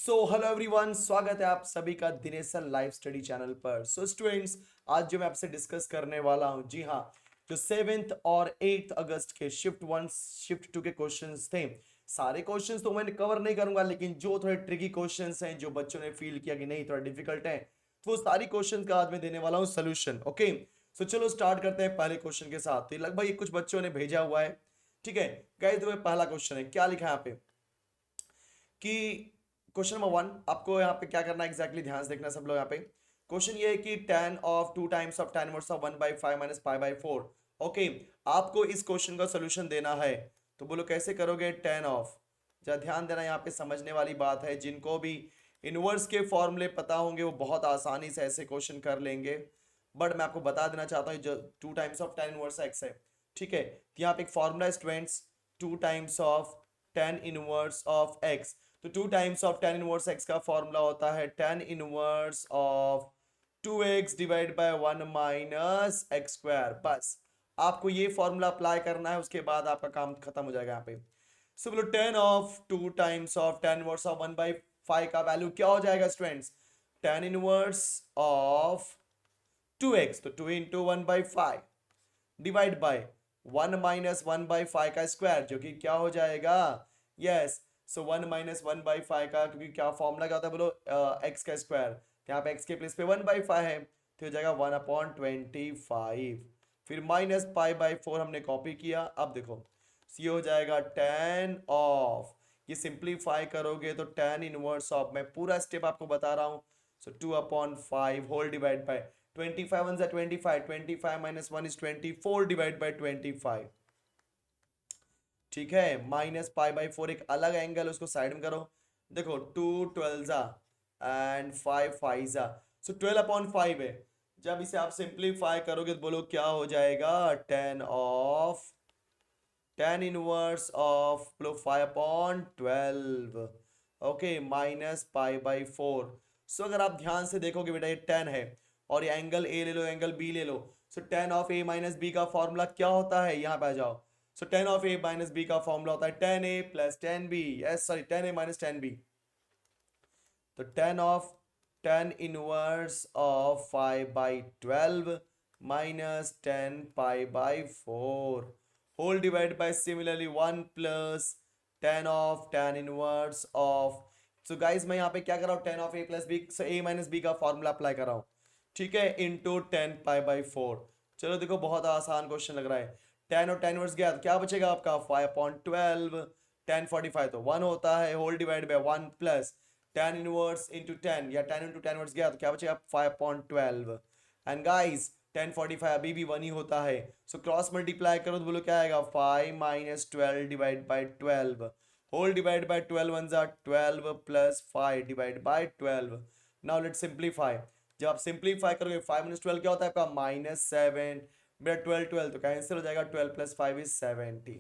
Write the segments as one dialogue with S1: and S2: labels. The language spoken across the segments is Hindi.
S1: हेलो एवरीवन, स्वागत है आप सभी का दिनेशन लाइव स्टडी चैनल पर। स्टूडेंट्स, आज जो मैं आपसे डिस्कस करने वाला हूं, जी हाँ, जो 7th और 8th अगस्त के शिफ्ट 1 शिफ्ट 2 के क्वेश्चंस थे, सारे क्वेश्चंस तो मैं कवर नहीं करूंगा, लेकिन जो थोड़े ट्रिकी क्वेश्चंस हैं, जो बच्चों ने फील किया कि नहीं थोड़ा डिफिकल्ट है, तो वो सारी क्वेश्चंस का आज मैं देने वाला हूँ सोल्यूशन। ओके, चलो स्टार्ट करते हैं पहले क्वेश्चन के साथ। तो लगभग ये कुछ बच्चों ने भेजा हुआ है। ठीक है गाइस, तो पहला क्वेश्चन है, क्या लिखा है यहाँ पे कि क्वेश्चन नंबर 1, आपको यहाँ पे क्या करना है एग्जैक्टली ध्यान से देखना सब लोग। यहाँ पे क्वेश्चन ये है कि tan of 2 times of tan inverse of 1/5 minus pi by 4। Okay, आपको इस क्वेश्चन का सोल्यूशन देना है, तो बोलो कैसे करोगे। tan ऑफ, जरा ध्यान देना, यहाँ पे समझने वाली बात है, जिनको भी इनवर्स के फॉर्मूले पता होंगे वो बहुत आसानी से ऐसे क्वेश्चन कर लेंगे। बट मैं आपको बता देना चाहता हूँ, जो 2 times of tan inverse x है, ठीक है, तो यहाँ पे एक फॉर्मूला है students, 2 times of tan inverse of x। तो 2 times of tan inverse x का फॉर्मूला होता है tan inverse of 2x divide by 1 minus x square. बस आपको ये फॉर्मूला अप्लाई करना है, उसके बाद आपका काम खत्म हो जाएगा यहाँ पे। सो बोलो tan of 2 times of tan inverse of 1/5 का वैल्यू क्या हो जाएगा students. tan inverse of 2x, तो 2 इंटू 1/5 डिवाइड बाय 1 माइनस 1/5 का स्क्वायर, जो कि क्या हो जाएगा, यस, सो 1 माइनस 1/5 का, क्योंकि क्या फॉर्मूला क्या होता है बोलो, एक्स का स्क्वायर, यहाँ पे एक्स के प्लेस पे 1/5 है, तो हो जाएगा 1/25। फिर माइनस पाई बाई 4 हमने कॉपी किया। अब देखो, ये हो जाएगा tan ऑफ, ये सिंप्लीफाई करोगे तो tan इनवर्स ऑफ, मैं पूरा स्टेप आपको बता रहा हूँ, so 2/5 whole divide by 25 1 25, 25 minus 1 is 24 divide by 25। ठीक है, माइनस पाई बाई 4 एक अलग एंगल, उसको साइड में करो। देखो 2 12 जा एंड 5 5 जा, सो 12/5 है। जब इसे आप सिंप्लीफाई करोगे तो बोलो क्या हो जाएगा, tan of tan inverse of बोलो 5/12, ओके, माइनस पाई बाई 4। सो अगर आप ध्यान से देखोगे बेटा, ये tan है और ये एंगल ए ले लो, एंगल बी ले लो, so tan of A minus B का फॉर्मूला क्या होता है, यहाँ पे आ जाओ। So tan of A minus B का फॉर्मूला होता है tan a plus tan b, yes sorry tan a minus tan b। तो tan inverse of 5/12 minus 10 pi by 4 whole divide by similarly 1 plus tan inverse of. So guys मैं यहाँ पे क्या कर रहा हूँ, tan of A plus B, A minus B का फॉर्मूला अप्लाई कर रहा हूँ, ठीक है, इंटू 10 पाई बाई 4। चलो देखो, बहुत आसान क्वेश्चन लग रहा है। tan और tan इनवर्स गया तो क्या बचेगा आपका 5/12, tan 45 तो 1 होता है, whole divide by 1 plus tan inverse into 10, या tan इंटू tan इनवर्स गया तो क्या बचेगा 5/12। एंड गाइस tan 45 अभी भी 1 ही होता है, सो क्रॉस मल्टीप्लाई करो तो बोलो क्या आएगा 5 minus 12 divide by 12 whole divide by 12 1 जा 12 plus 5 divide by 12। Now let simplify, जब आप सिंप्लीफाई करोगे 5 माइनस 12 क्या होता है आपका -7, मेरा 12 12 तो कैंसिल हो जाएगा, 12 प्लस 5 इज 17।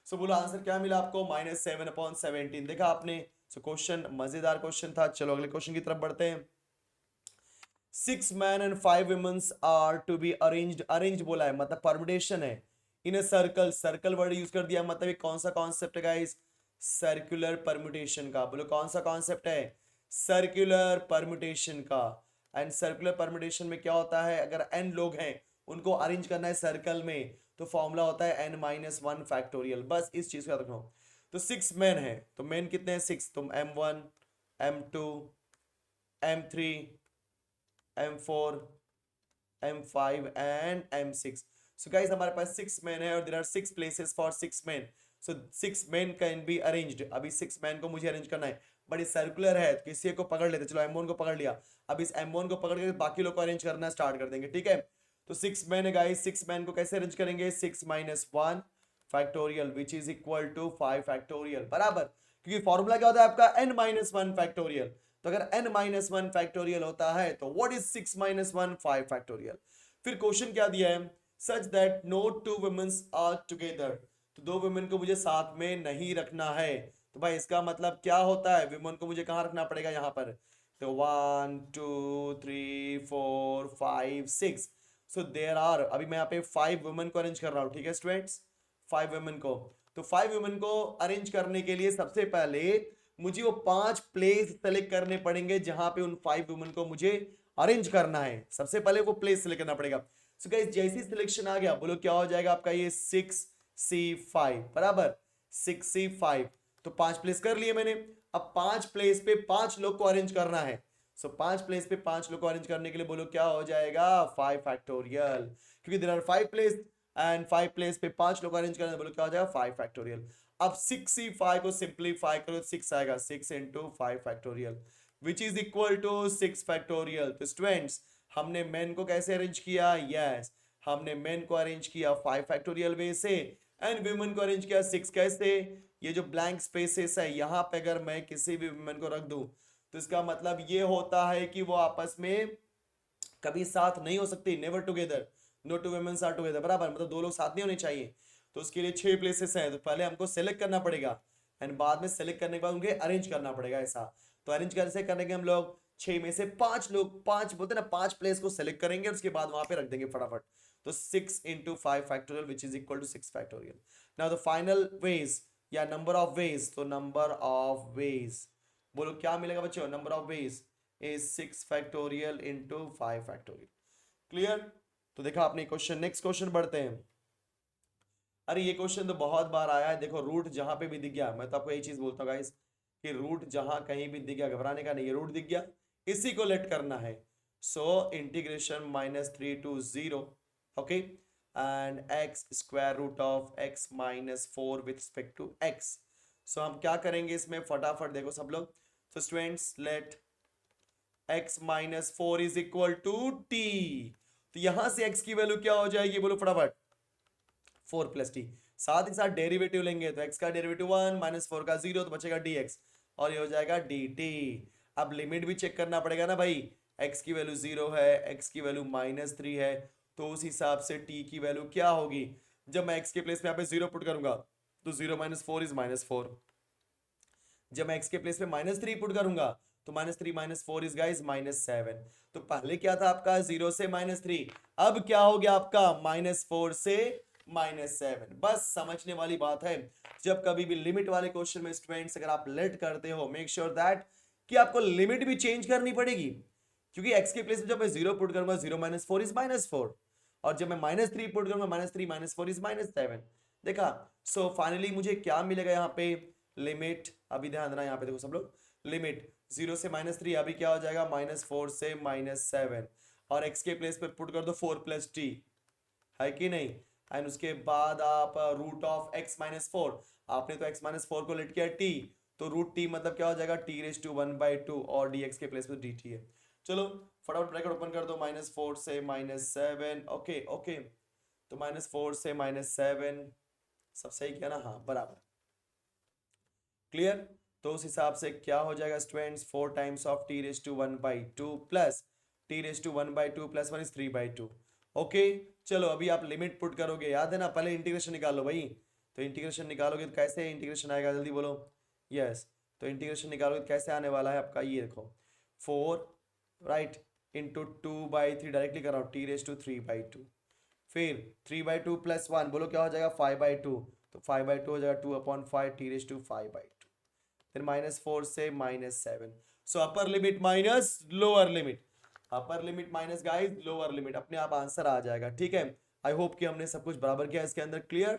S1: सो बोलो आंसर क्या मिला आपको, -7/17। देखा आपने, सो क्वेश्चन मजेदार क्वेश्चन था। चलो अगले क्वेश्चन की तरफ बढ़ते हैं। 6 men and 5 women are to be arranged, arrange बोला है मतलब परमुटेशन है, in a circle, circle word use कर दिया, मतलब ये कौन सा कॉन्सेप्ट है गाइस, सर्कुलर परमुटेशन का। बोलो कौन सा कॉन्सेप्ट है, सर्कुलर परमुटेशन का। एंड सर्कुलर परमुटेशन में क्या होता है, अगर n लोग हैं उनको अरेंज करना है सर्कल में, तो फॉर्मूला होता है n-1 फैक्टोरियल। बस इस चीज को याद रखो। तो 6 men है, तो मेन कितने हैं 6, तुम m1 m2 m3 m4 m5 and m6। So guys हमारे पास 6 men है और there are 6 places for 6 men। So 6 men can be arranged. अभी 6 men को मुझे अरेंज करना है, बट ये सर्कुलर है तो किसी को पकड़ लेते, चलो m1 को पकड़ लिया। अब इस m1 को पकड़ के बाकी लोग को अरेंज करना स्टार्ट कर देंगे, ठीक है। तो 6 men है गाइस, 6 men को कैसे अरेंज करेंगे, 6-1 factorial which is equal to 5 factorial बराबर, क्योंकि फॉर्मूला क्या होता है आपका n-1 फैक्टोरियल। तो अगर n-1 फैक्टोरियल होता है तो व्हाट इज 6-1 5 फैक्टोरियल। फिर क्वेश्चन क्या दिया है, such that no two womens are together, तो दो वुमेन को मुझे साथ में नहीं रखना है। तो भाई इसका मतलब क्या होता है, वुमेन को मुझे कहाँ रखना पड़ेगा यहाँ पर, तो 1 2 3 4 5 6। सो देयर आर, अभी मैं यहाँ पे 5 वुमेन को अरेंज कर रहा हूँ, ठीक है स्टूडेंट्स, 5 वुमेन को। तो 5 वुमेन को अरेंज करने के लिए सबसे पहले मुझे वो 5 प्लेस सेलेक्ट करने पड़ेंगे जहां पे उन 5 वुमेन को मुझे अरेंज करना है। सबसे पहले वो प्लेस सेलेक्ट करना पड़ेगा। सो गाइस जैसे सिलेक्शन आ गया, बोलो क्या हो जाएगा आपका ये 6C5 बराबर 6C5। तो 5 प्लेस कर लिए मैंने। अब 5 प्लेस पे 5 लोग को अरेंज करना है। सो 5 प्लेस पे 5 लोग को अरेंज करने के लिए बोलो क्या हो जाएगा 5 फैक्टोरियल, क्योंकि there are 5 place and 5 place पे 5 लोग अरेंज करना है, बोलो क्या हो जाएगा 5 फैक्टोरियल। अब 6C5 को सिंप्लीफाई करो, 6 आएगा, 6 into 5 factorial which is equal to 6 factorial. तो स्टूडेंट्स हमने मेन को कैसे अरेंज किया, यस हमने मेन को अरेंज किया 5 फैक्टोरियल वे से एंड वुमेन को अरेंज किया 6 कैसे। ये जो ब्लैंक स्पेसेस है यहाँ पे अगर मैं किसी भी वुमेन को रख दूं तो इसका मतलब ये होता है कि वो आपस में कभी साथ नहीं हो सकती, never together, no two womens are together बराबर, मतलब दो लोग साथ नहीं होने चाहिए। तो उसके लिए 6 प्लेसेस हैं, तो पहले हमको सेलेक्ट करना पड़ेगा एंड बाद में सेलेक्ट करने के बाद उनके अरेंज करना पड़ेगा ऐसा। तो अरेंज कैसे करेंगे हम लोग, 6 में से 5 लोग, 5 बोलते ना 5 प्लेस को सेलेक्ट करेंगे और उसके बाद वहां पे रख देंगे फटाफट। तो 6 into 5 factorial which is equal to 6 factorial. Now the final ways या नंबर ऑफ वेज, तो नंबर ऑफ वेज बोलो क्या मिलेगा बच्चों, number of ways is 6 factorial into 5 factorial. Clear. तो देखा आपने क्वेश्चन, नेक्स्ट क्वेश्चन बढ़ते हैं। अरे ये क्वेश्चन तो बहुत बार आया है, देखो रूट जहां पे भी दिख गया, मैं तो आपको यही चीज बोलता हूँ गाइस कि रूट जहां कहीं भी दिख गया घबराने का नहीं है, रूट दिख गया इसी को लेट करना है। So integration -3 to 0 okay and x square root of x -4 with respect to x। So हम क्या करेंगे इसमें फटाफट देखो सब लोग। तो students let x -4 is equal to t। तो यहां से x की वैल्यू क्या हो जाएगी बोलो फटाफट, 4 प्लस टी। साथ ही साथ डेरिवेटिव लेंगे तो x का डेरिवेटिव 1 -4 का 0 तो बचेगा dx और ये हो जाएगा dt। अब लिमिट भी चेक करना पड़ेगा ना भाई, x की वैल्यू 0 है, x की वैल्यू -3 है, तो उस हिसाब से t की वैल्यू क्या होगी। जब मैं x के प्लेस में यहाँ पे 0 पुट करूंगा तो 0 - 4 इज -4। जब मैं x के प्लेस में -3 पुट करूंगा तो -3 -4 इज गाइस -7। तो पहले क्या था आपका 0 से -3, अब क्या हो गया आपका -4 से -7। बस समझने वाली बात है। जब कभी भी लिमिट वाले क्वेश्चन में स्टूडेंट्स अगर आप लेट करते हो मेक श्योर दैट कि आपको लिमिट भी चेंज करनी पड़ेगी, क्योंकि x के प्लेस में जब मैं 0 पुट करूंगा 0 -4 इज -4 और जब मैं -3 पुट करूंगा -3 -4 इज -7। देखा। सो फाइनली मुझे क्या मिलेगा यहाँ पे, लिमिट अभी ध्यान देना यहाँ पे देखो सब लोग, लिमिट 0 से -3 अभी क्या हो जाएगा -4 से -7 और x के प्लेस पे पुट कर दो 4 प्लस टी, है कि नहीं। एंड उसके बाद आप रूट ऑफ x-4, आपने तो x-4 को लेट किया t, तो रूट t मतलब क्या हो जाएगा t⁻1/2 और dx के प्लेस पे dt है। चलो फटाफट ब्रैकेट ओपन कर दो, -4 से -7 ओके ओके, तो -4 से -7 सब सही किया ना, हाँ बराबर। क्लियर। तो उस हिसाब से क्या हो जाएगा students, 4 times of t⁻1/2 plus t⁻1/2 plus 1 is 3/2 okay. चलो अभी आप लिमिट पुट करोगे, याद है ना, पहले इंटीग्रेशन निकालो भाई। तो इंटीग्रेशन निकालोगे तो कैसे इंटीग्रेशन आएगा जल्दी बोलो, यस। तो इंटीग्रेशन निकालोगे तो कैसे आने वाला है आपका, ये देखो 4 राइट इंटू 2/3 डायरेक्टली कर रहा हूँ t⁻3/2, फिर 3/2 प्लस 1 बोलो क्या हो जाएगा 5/2, तो 5/2 हो जाएगा 2/5 t⁻5/2, फिर -4 से -7। So upper limit minus lower limit, upper limit minus guys lower limit, अपने आप आंसर आ जाएगा। ठीक है, आई होप कि हमने सब कुछ बराबर किया इसके अंदर, क्लियर।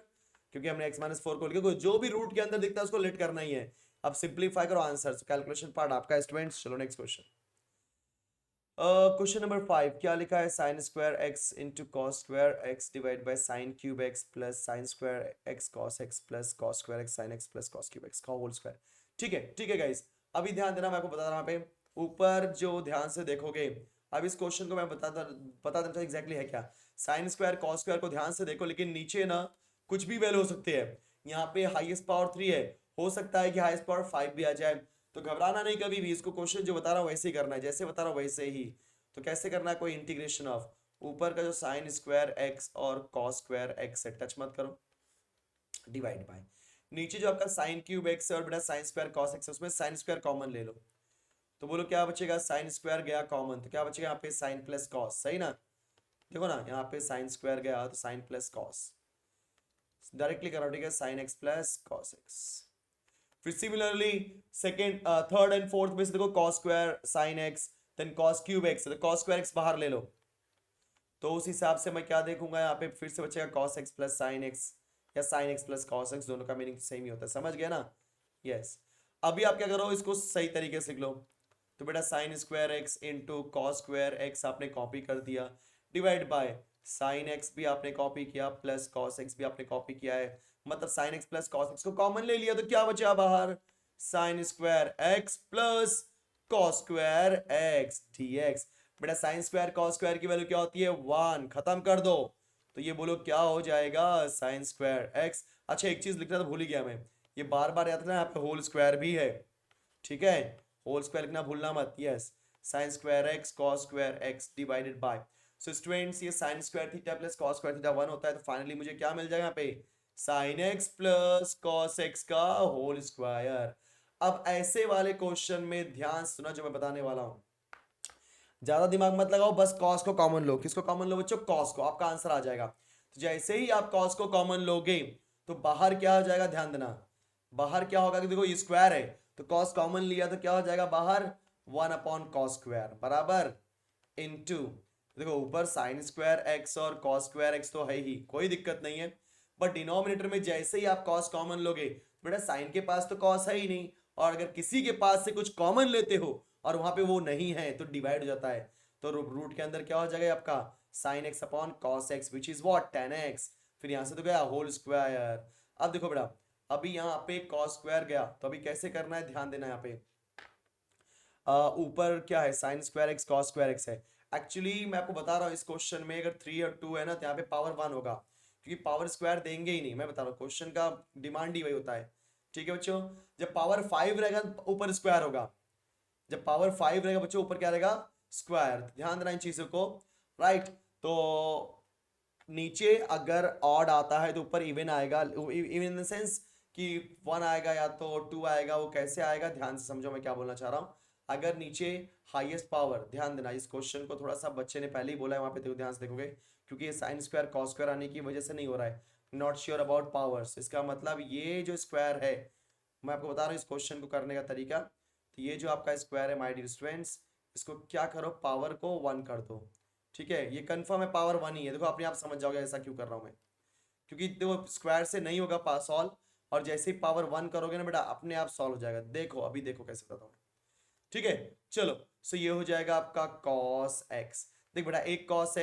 S1: क्योंकि हमने x-4 को लिखा, जो भी रूट के अंदर दिखता है उसको लेट करना ही है। अब सिंप्लीफाई करो आंसर, कैलकुलेशन पार्ट आपका स्टूडेंट्स। चलो नेक्स्ट क्वेश्चन। क्वेश्चन नंबर 5 क्या लिखा है, sign square x into cos square x divide by sine cube x plus sign square x cos x plus cos square x sign x plus cos cube x का होल स्क्वायर। ठीक है गाइस, अभी ध्यान देना, मैं आपको बता रहा हूँ यहाँ पे ऊपर जो ध्यान से देखोगे, अब इस क्वेश्चन को मैं बता देता हूँ एग्जैक्टली है क्या। साइन स्क्वायर कॉस स्क्वायर को ध्यान से देखो, लेकिन नीचे ना कुछ भी वैल्यू हो सकती है। यहाँ पे हाईएस्ट पावर 3 है, हो सकता है कि हाईएस्ट पावर 5 भी आ जाए, तो घबराना नहीं कभी भी। इसको क्वेश्चन जो बता रहा हूँ वैसे ही करना है, जैसे बता रहा हूँ वैसे ही। तो कैसे करना है, कोई इंटीग्रेशन ऑफ ऊपर का जो साइन स्क्वायर एक्स और कॉस स्क्वायर एक्स है टच मत करो, डिवाइड बाय नीचे जो आपका साइन क्यूब एक्स है और बेटा साइन स्क्वायर कॉस एक्स है, उसमें साइन स्क्वायर कॉमन ले लो। तो बोलो क्या बचेगा, साइन स्क्वायर गया कॉमन तो क्या बचेगा यहाँ पे साइन प्लस कॉस, सही ना। देखो ना यहाँ पे साइन स्क्वायर गया तो साइन प्लस कॉस, डायरेक्टली करो, ठीक है, sine x plus cos x. फिर similarly second third and fourth में से देखो cos square sine x, then cos cube x, तो कॉस स्क्वायर एक्स बाहर ले लो, तो उस हिसाब से मैं क्या देखूंगा यहाँ पे, फिर से बचेगा cos x plus sine x, या sine x plus cos x, दोनों का मीनिंग सेम ही होता है, समझ गया ना? यस। अभी आप क्या करो, इसको सही तरीके से लिख लो। तो बेटा sign square x into cos square x आपने कॉपी कर दिया, डिवाइड बाय साइन एक्स भी आपने कॉपी किया, प्लस कॉस एक्स भी आपने कॉपी किया है, मतलब sign x plus cos x को कॉमन ले लिया, तो क्या बचा बाहर, sign square x plus cos square x dx। बेटा साइन स्क्वायर कॉस स्क्वायर की वैल्यू क्या होती है, 1, खत्म कर दो, तो ये बोलो क्या हो जाएगा, साइन स्क्वायर एक्स। अच्छा एक चीज लिखना तो भूल ही गया मैं, ये बार बार याद रखना, यहाँ पे होल स्क्वायर भी है, ठीक है, होल स्क्वायर लिखना भूलना मत। Yes, sine square x cos square x divided by, so students ये sine square theta plus cos square theta 1 होता है, तो फाइनली मुझे क्या मिल जाएगा यहाँ पे, sign x plus cos x का होल स्क्वायर। अब ऐसे वाले क्वेश्चन में ध्यान सुना जो मैं बताने वाला हूं, ज्यादा दिमाग मत लगाओ, बस कॉस को कॉमन लो। किसको कॉमन लो बच्चों, कॉस को, आपका आंसर आ जाएगा। तो जैसे ही आप कॉस को कॉमन लोगे तो बाहर क्या हो जाएगा, ध्यान देना, बाहर क्या होगा कि देखो ये स्क्वायर है, तो कॉस कॉमन लिया तो क्या हो जाएगा बाहर, 1/cos स्क्वायर बराबर इनटू, देखो ऊपर साइन स्क्वायर एक्स और कॉस स्क्वायर एक्स तो है ही, कोई दिक्कत नहीं है, बट डिनोमिनेटर में जैसे ही आप कॉस कॉमन लोगे, बेटा साइन के पास तो कॉस है ही नहीं, और अगर किसी के पास से कुछ कॉमन लेते हो और वहां पे वो नहीं है तो डिवाइड हो जाता है, तो रूट के अंदर क्या हो जाएगा आपका, sine x upon cos x which is what, tan x, फिर यहां से तो गया होल स्क्वायर। अब देखो बेटा, अभी यहाँ पे कॉस स्क्वायर गया, तो अभी कैसे करना है, ध्यान देना यहाँ पे, ऊपर क्या है, sign square x cos square x है। एक्चुअली मैं आपको बता रहा हूँ इस क्वेश्चन में अगर 3 और 2 है ना, तो यहाँ पे पावर 1 होगा, क्योंकि पावर स्क्वायर देंगे ही नहीं, मैं बता रहा हूँ क्वेश्चन का डिमांड ही वही होता है, ठीक है बच्चों। जब पावर 5 रहेगा ऊपर स्क्वायर होगा, जब पावर 5 रहेगा बच्चों ऊपर क्या रहेगा, स्क्वायर, ध्यान देना इन चीजों को, राइट। तो नीचे अगर ऑड आता है तो ऊपर इवन आएगा, इवन इन द सेंस कि 1 आएगा या तो 2 आएगा, वो कैसे आएगा ध्यान से समझो मैं क्या बोलना चाह रहा हूँ। अगर नीचे हाईएस्ट पावर, ध्यान देना इस क्वेश्चन को थोड़ा सा बच्चे ने पहले ही बोला है, वहां पे देखो ध्यान से देखोगे, क्योंकि ये साइन स्क्वायर कॉस स्क्वायर आने की वजह से नहीं हो रहा है, नॉट श्योर अबाउट पावर्स, इसका मतलब ये जो स्क्वायर है, मैं आपको बता रहा हूँ इस क्वेश्चन को करने का तरीका, तो ये जो आपका स्क्वायर है माय डियर स्टूडेंट्स, इसको क्या करो, पावर को 1 कर दो, ठीक है, ये कंफर्म है पावर 1 ही है, देखो अपने आप समझ जाओगे ऐसा क्यों कर रहा हूं मैं, क्योंकि देखो स्क्वायर से नहीं होगा पास सॉल्व, और जैसे ही पावर 1 करोगे ना बेटा अपने आप सॉल्व हो जाएगा, देखो अभी देखो कैसे बताता हूँ, ठीक है। चलो, सो ये हो जाएगा आपका cos x, देख बेटा एक cos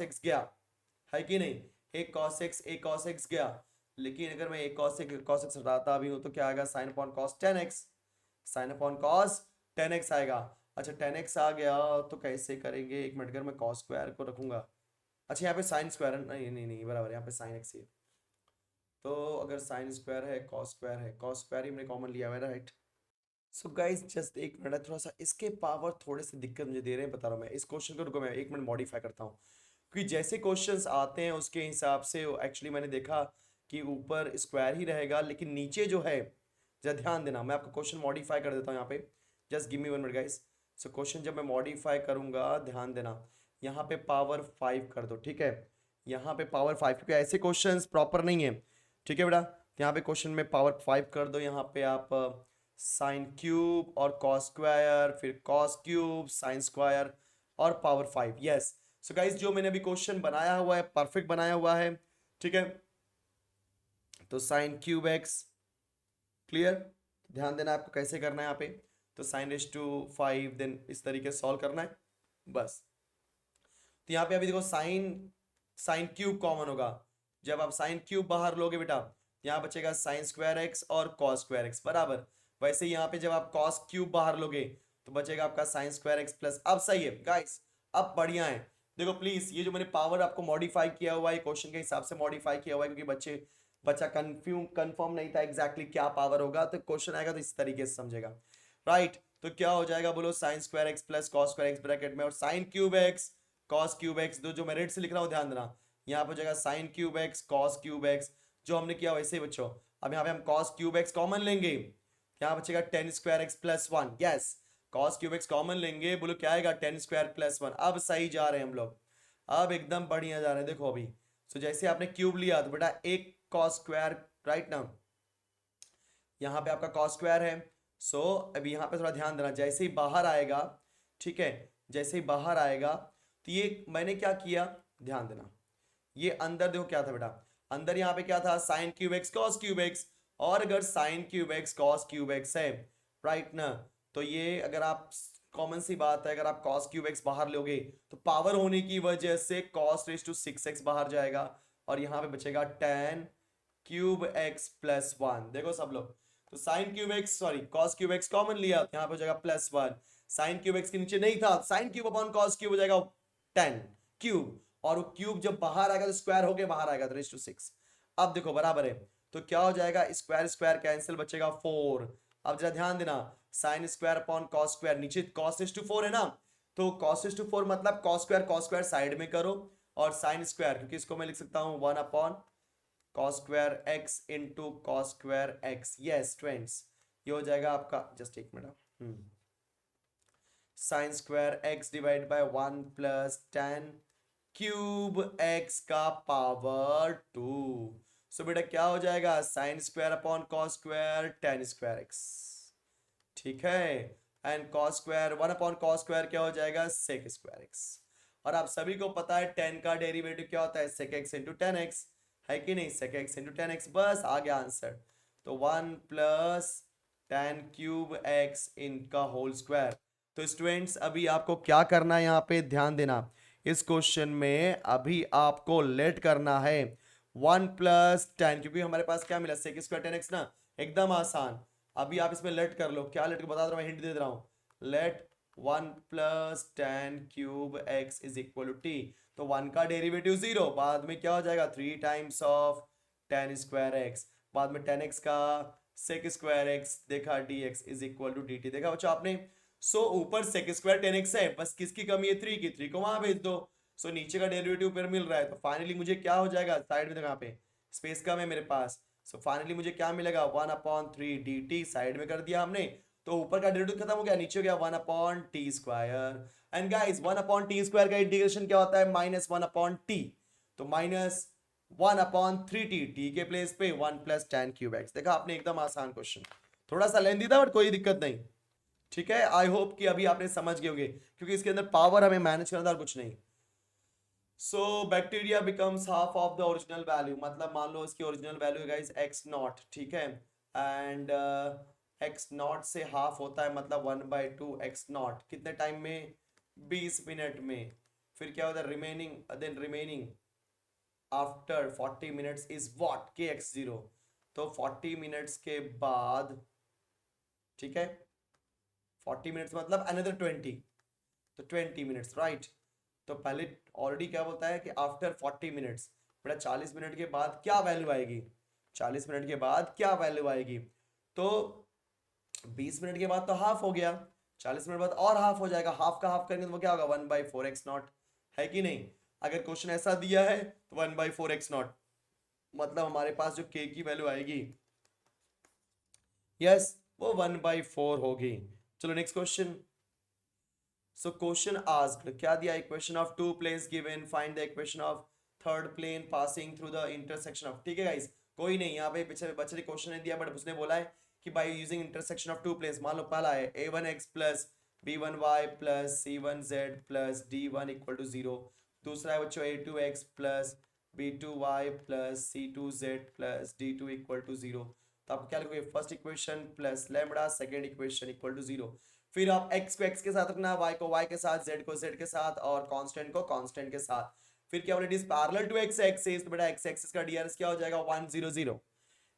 S1: x गया, है कि नहीं, एक cos x गया, लेकिन अगर मैं एक cos x हटाता भी हूं तो क्या आएगा, sine upon cos 10x, sine upon cos 10x आएगा। अच्छा 10x आ गया तो कैसे करेंगे, एक मिनट, अगर मैं cos स्क्वायर को रखूंगा, अच्छा यहाँ पे साइन स्क्वायर है, नहीं नहीं नहीं बराबर, यहाँ पे साइन एक्स ही है, तो अगर साइन स्क्वायर है कॉस स्क्वायर है, कॉस स्क्वायर ही मैंने कॉमन लिया हुआ है, राइट। सो गाइस जस्ट एक मिनट है, थोड़ा सा इसके पावर थोड़े से दिक्कत मुझे दे रहे हैं, बता रहा हूँ मैं इस क्वेश्चन को, रुको मैं एक मिनट मॉडिफाई करता हूँ, क्योंकि जैसे क्वेश्चंस आते हैं उसके हिसाब से एक्चुअली मैंने देखा कि ऊपर स्क्वायर ही रहेगा, लेकिन नीचे जो है, जरा ध्यान देना, मैं आपका क्वेश्चन मॉडिफाई कर देता हूँ यहाँ पे, just give me 1 minute guys. So question जब मैं मॉडिफाई करूंगा, ध्यान देना, यहाँ पे पावर 5 कर दो, ठीक है, यहाँ पे पावर 5, क्योंकि ऐसे क्वेश्चंस प्रॉपर नहीं है, ठीक है बेटा, तो यहाँ पे क्वेश्चन में पावर 5 कर दो, यहाँ पे आप साइन क्यूब और कॉस स्क्वायर, फिर कॉस क्यूब साइन स्क्वायर और पावर 5, यस। सो गाइस जो मैंने अभी क्वेश्चन बनाया हुआ है परफेक्ट बनाया हुआ है, ठीक है, तो साइन क्यूब एक्स, क्लियर, ध्यान देना आपको कैसे करना है यहाँ पे, तो साइन रेस टू 5 देन इस तरीके से सॉल्व करना है बस। तो यहाँ पे अभी देखो साइन साइन क्यूब कॉमन होगा, जब आप साइन क्यूब बाहर लोगे बेटा, यहाँ बचेगा साइन स्क्वायर एक्स और कॉस स्क्वायर एक्स बराबर, वैसे ही यहाँ पे जब आप कॉस क्यूब बाहर लोगे तो बचेगा आपका साइन स्क्वायर एक्स प्लस, अब सही है गाइस, अब बढ़िया है। देखो प्लीज ये जो मैंने पावर आपको मॉडिफाई किया हुआ है क्वेश्चन के हिसाब से मॉडिफाई किया हुआ है, क्योंकि बच्चा कंफर्म नहीं था एग्जैक्टली क्या पावर होगा, तो क्वेश्चन आएगा तो इस तरीके से समझेगा, राइट। तो क्या हो जाएगा बोलो, sign square x plus cos square x bracket में, और sine cube x cos cube x, दो जो मैं रेड से लिख रहा हूँ ध्यान देना, यहाँ पे हो जाएगा sine cube x cos cube x, जो हमने किया वैसे ही बच्चों। अब यहाँ पे हम कॉस क्यूब एक्स कॉमन लेंगे, यहाँ बचेगा ten square x plus 1, yes, cos cube x common लेंगे, बोलो क्या आएगा, टेन स्क्वायर प्लस 1, अब सही जा रहे हैं हम लोग, अब एकदम बढ़िया जा रहे हैं, देखो अभी। सो जैसे आपने क्यूब लिया तो बेटा एक कॉस स्क्वायर, राइट ना, यहाँ पे आपका कॉस स्क्वायर है। सो अभी यहाँ पे थोड़ा ध्यान देना, जैसे ही बाहर आएगा, ठीक है, जैसे ही बाहर आएगा तो ये मैंने क्या किया, ध्यान देना, ये अंदर देखो क्या था बेटा, अंदर यहाँ पे क्या था, sine cube x cos cube x. और अगर sine cube x cos cube x है, राइट ना, तो ये अगर आप, कॉमन सी बात है, अगर आप कॉस क्यूब एक्स बाहर लोगे तो पावर होने की वजह से कॉस रेज टू 6x बाहर जाएगा, और यहाँ पे बचेगा ten cube x plus one. देखो सब लोग, तो sine cube x sorry cos cube x common लिया तो यहाँ पे हो जाएगा plus one, sine cube x के नीचे नहीं था, sine cube upon cos cube हो जाएगा टेन क्यूब, और वो क्यूब जब बाहर आएगा तो स्क्वायर होके बाहर आएगा, तो रेज टू सिक्स। अब देखो बराबर है, तो क्या हो जाएगा, स्क्वायर स्क्वायर कैंसिल, बचेगा फोर। अब जरा ध्यान देना, sine square upon cos square, नीचे कॉस रेज टू फोर है ना, तो कॉस रेज टू फोर मतलब कॉस स्क्वायर साइड में करो, और साइन स्क्वायर, क्योंकि इसको मैं लिख सकता हूं one upon cos square x into cos square x. Yes friends, ये हो जाएगा आपका, जस्ट एक minute, sign square x divide by one plus tan cube x का पावर टू। सो बेटा क्या हो जाएगा, sine square upon cos square ten square x, ठीक है, and cos square one upon cos square क्या हो जाएगा, सेक स्क्वायर एक्स। और आप सभी को पता है टेन का डेरिवेटिव क्या होता है, sec x into tan x, है कि नहीं, sec x into tan x, बस आ गया आंसर। तो one plus tan cube x इनका होल स्क्वायर। तो स्टूडेंट्स अभी आपको क्या करना है, यहाँ पे ध्यान देना, इस क्वेश्चन में अभी आपको लेट करना है वन प्लस टेन, क्योंकि हमारे पास क्या मिला, सेक स्क्वायर टेन एक्स ना, एकदम आसान। अभी आप इसमें लेट कर लो, क्या लेट बता दो, मैं हिंट दे रहा हूं, let one plus tan cube x is equal to t. तो वन का डेरिवेटिव जीरो, बाद में क्या हो जाएगा, three times of tan square x, बाद में टेन एक्स का सेक स्क्वायर एक्स, देखा d x is equal to d t, देखा बच्चों आपने। सो ऊपर सेक स्क्वायर टेन एक्स है, बस किसकी कमी है, थ्री की, थ्री को वहां भेज दो। सो नीचे का डेरिवेटिव पर मिल रहा है, तो फाइनली मुझे क्या हो जाएगा, साइड में देखो यहाँ पे स्पेस कम है मेरे पास, सो फाइनली मुझे क्या मिलेगा, one upon three D T, side में कर दिया हमने, तो ऊपर का डेरिवेटिव खत्म हो गया, नीचे हो गया one upon T square. And guys one upon T square का इंटीग्रेशन क्या होता है, माइनस वन अपॉन टी, तो minus one upon three T, T के प्लेस पे one plus tan cube x. देखा आपने, एकदम आसान क्वेश्चन, थोड़ा सा लेंदी था बट कोई दिक्कत नहीं, ठीक है। आई होप कि अभी आपने समझ गए होंगे, क्योंकि इसके अंदर पावर हमें मैनेज करना था और कुछ नहीं। So bacteria becomes half of the original value, मतलब मान लो इसकी ओरिजिनल वैल्यू है गाइस एक्स नॉट, ठीक है, एंड एक्स नॉट से हाफ होता है मतलब one by two x naught, कितने टाइम में, 20 मिनट में। फिर क्या होता है, remaining then remaining after 40 minutes is what, के एक्स जीरो। तो 40 मिनट्स के बाद, ठीक है, 40 मिनट्स मतलब अनदर 20, तो 20 मिनट्स, राइट। तो पहले ऑलरेडी क्या बोलता है कि आफ्टर 40 मिनट्स, बेटा 40 मिनट के बाद क्या वैल्यू आएगी, 40 मिनट के बाद क्या वैल्यू आएगी, तो 20 मिनट के बाद तो हाफ हो गया, 40 मिनट बाद और हाफ हो जाएगा, हाफ का हाफ करेंगे तो वो क्या होगा, one by four x not, है कि नहीं। अगर क्वेश्चन ऐसा दिया है तो one by four x not, मतलब हमारे पास जो के की वैल्यू आएगी, यस, वो वन बाई फोर होगी। चलो next question. So question asked, क्या दिया, equation of two planes given, find the equation of third plane passing through the intersection of, ठीक है गाइस, कोई नहीं, यहाँ पे पीछे बच्चे ने क्वेश्चन नहीं दिया, बट उसने बोला है कि by using intersection of two planes, मान लो पहला है a1x plus b1y plus c1z plus d1 equal to 0, दूसरा है बच्चों a2x plus b2y plus c2z plus d2 equal to 0। तो आपको क्या लिखोगे, first equation plus lambda, second equation equal to 0। फिर आप x को x के साथ रखना, y को y के साथ, z को z के साथ, और कांस्टेंट को कांस्टेंट के साथ। फिर क्या बोला, it is parallel to x axis, तो बेटा x एक्सिस का डीआरएस क्या हो जाएगा, 100,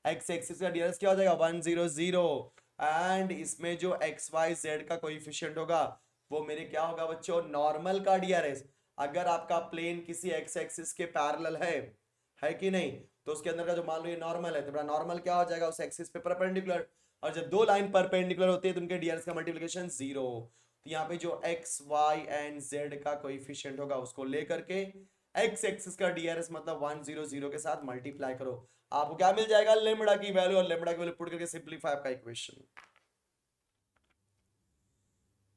S1: x एक्सिस का डीआरएस क्या हो जाएगा, 100, एंड इसमें जो x y z का कोएफिशिएंट होगा वो मेरे क्या होगा बच्चों, नॉर्मल का डीआरएस। अगर आपका प्लेन किसी x एक्सिस के पैरेलल है कि नहीं, तो उसके अंदर का जो मान लो ये नॉर्मल है, तो बेटा नॉर्मल क्या हो जाएगा, उस एक्सिस पे परपेंडिकुलर, और जब दो लाइन परपेंडिकुलर होती है तो उनके डीआरएस का मल्टीप्लिकेशन 0। तो यहाँ पे जो x y एंड z का कोएफिशिएंट होगा उसको लेकर के x एक्सिस का डीआरएस मतलब 100 के साथ मल्टीप्लाई करो, आपको क्या मिल जाएगा, लेम्डा की वैल्यू, और लेम्डा की वैल्यू पुट करके सिंपलीफाई आपका इक्वेशन।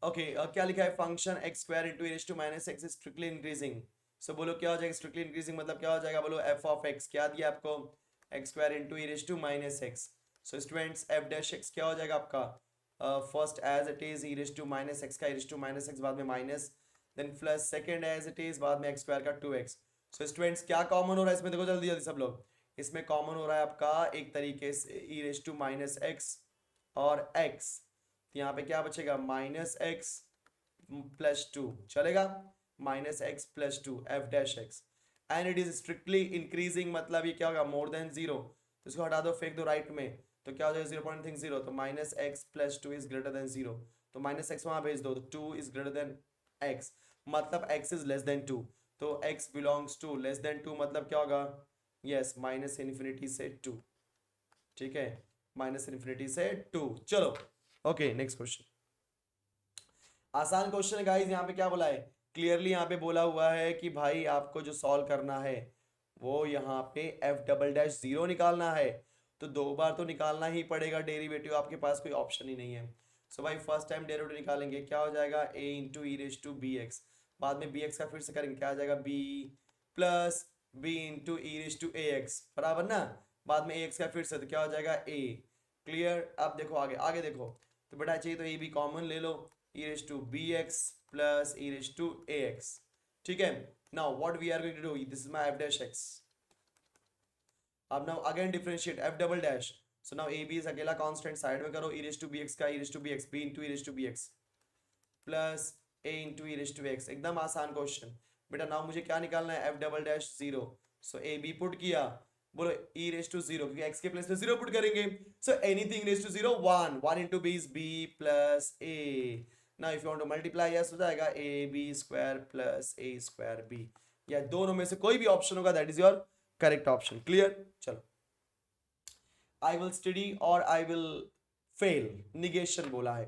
S1: ओके क्या लिखा है, function x square into e to minus x strictly increasing. So बोलो क्या हो जाएगा, स्ट्रिक्टली इंक्रीजिंग मतलब क्या हो जाएगा, बोलो एफ ऑफ एक्स क्या दिया आपको, x square into e to minus x, so students f dash x क्या हो जाएगा आपका, first as it is e raise to minus x का e raise to minus x, बाद में minus, then plus second as it is, बाद में एक्स स्क्वायर का 2x। सो स्टूडेंट्स क्या कॉमन हो रहा है इसमें, देखो जल्दी जल्दी सब लोग, इसमें कॉमन हो रहा है आपका एक तरीके से ई रेज टू माइनस एक्स और x, तो यहाँ पे क्या बचेगा माइनस एक्स प्लस 2 चलेगा, minus x plus 2 F dash x, and it is strictly increasing, मतलब ये क्या होगा मोर देन जीरो, तो इसको हटा दो फेंक दो राइट में, तो क्या हो जाएगा 0.0, तो minus x plus 2 is greater than 0, तो माइनस एक्स वहां भेज दो, तो 2 इज ग्रेटर देन x, मतलब x इज लेस देन 2, तो x belongs to less than 2, मतलब क्या होगा, यस माइनस इन्फिनिटी से 2, ठीक है, माइनस इन्फिनिटी से 2। चलो ओके नेक्स्ट क्वेश्चन, आसान क्वेश्चन है गाइस, यहाँ पे क्या बोला है, क्लियरली यहाँ पे बोला हुआ है कि भाई आपको जो सॉल्व करना है वो यहाँ पे एफ डबल डैश जीरो निकालना है, तो दो बार तो निकालना ही पड़ेगा डेरिवेटिव, आपके पास कोई ऑप्शन ही नहीं है। सो भाई फर्स्ट टाइम डेरिवेटिव निकालेंगे, क्या हो जाएगा a into e raise to b x, बाद में बी एक्स का फिर से करेंगे, क्या आ जाएगा b plus b into e raise to a x, बराबर ना, बाद में ए एक्स का फिर से, तो क्या हो जाएगा a, क्लियर। अब देखो आगे आगे देखो, तो बेटा चाहिए तो ए बी कॉमन ले लो, e raised to bx plus e raised to ax, ठीक है। now what we are going to do, this is my f dash x, अब now again differentiate f double dash, so now ab is अकेला कांस्टेंट, साइड में करो e raised to bx का e raised to bx, b into e raised to bx plus a into e raised to x, एकदम आसान क्वेश्चन बेटा। नाउ मुझे क्या निकालना है, f double dash zero, so a b put किया, बोलो e रेज टू जीरो, क्योंकि x के प्लेस पे जीरो पुट करेंगे, so anything raise to zero 1, 1 into b is b plus a, now if you want to multiply, yes हो जाएगा a b square plus a square b, या दोनों में से कोई भी ऑप्शन होगा that is your correct option, clear. चलो आई विल स्टडी और आई विल फेल, निगेशन बोला है,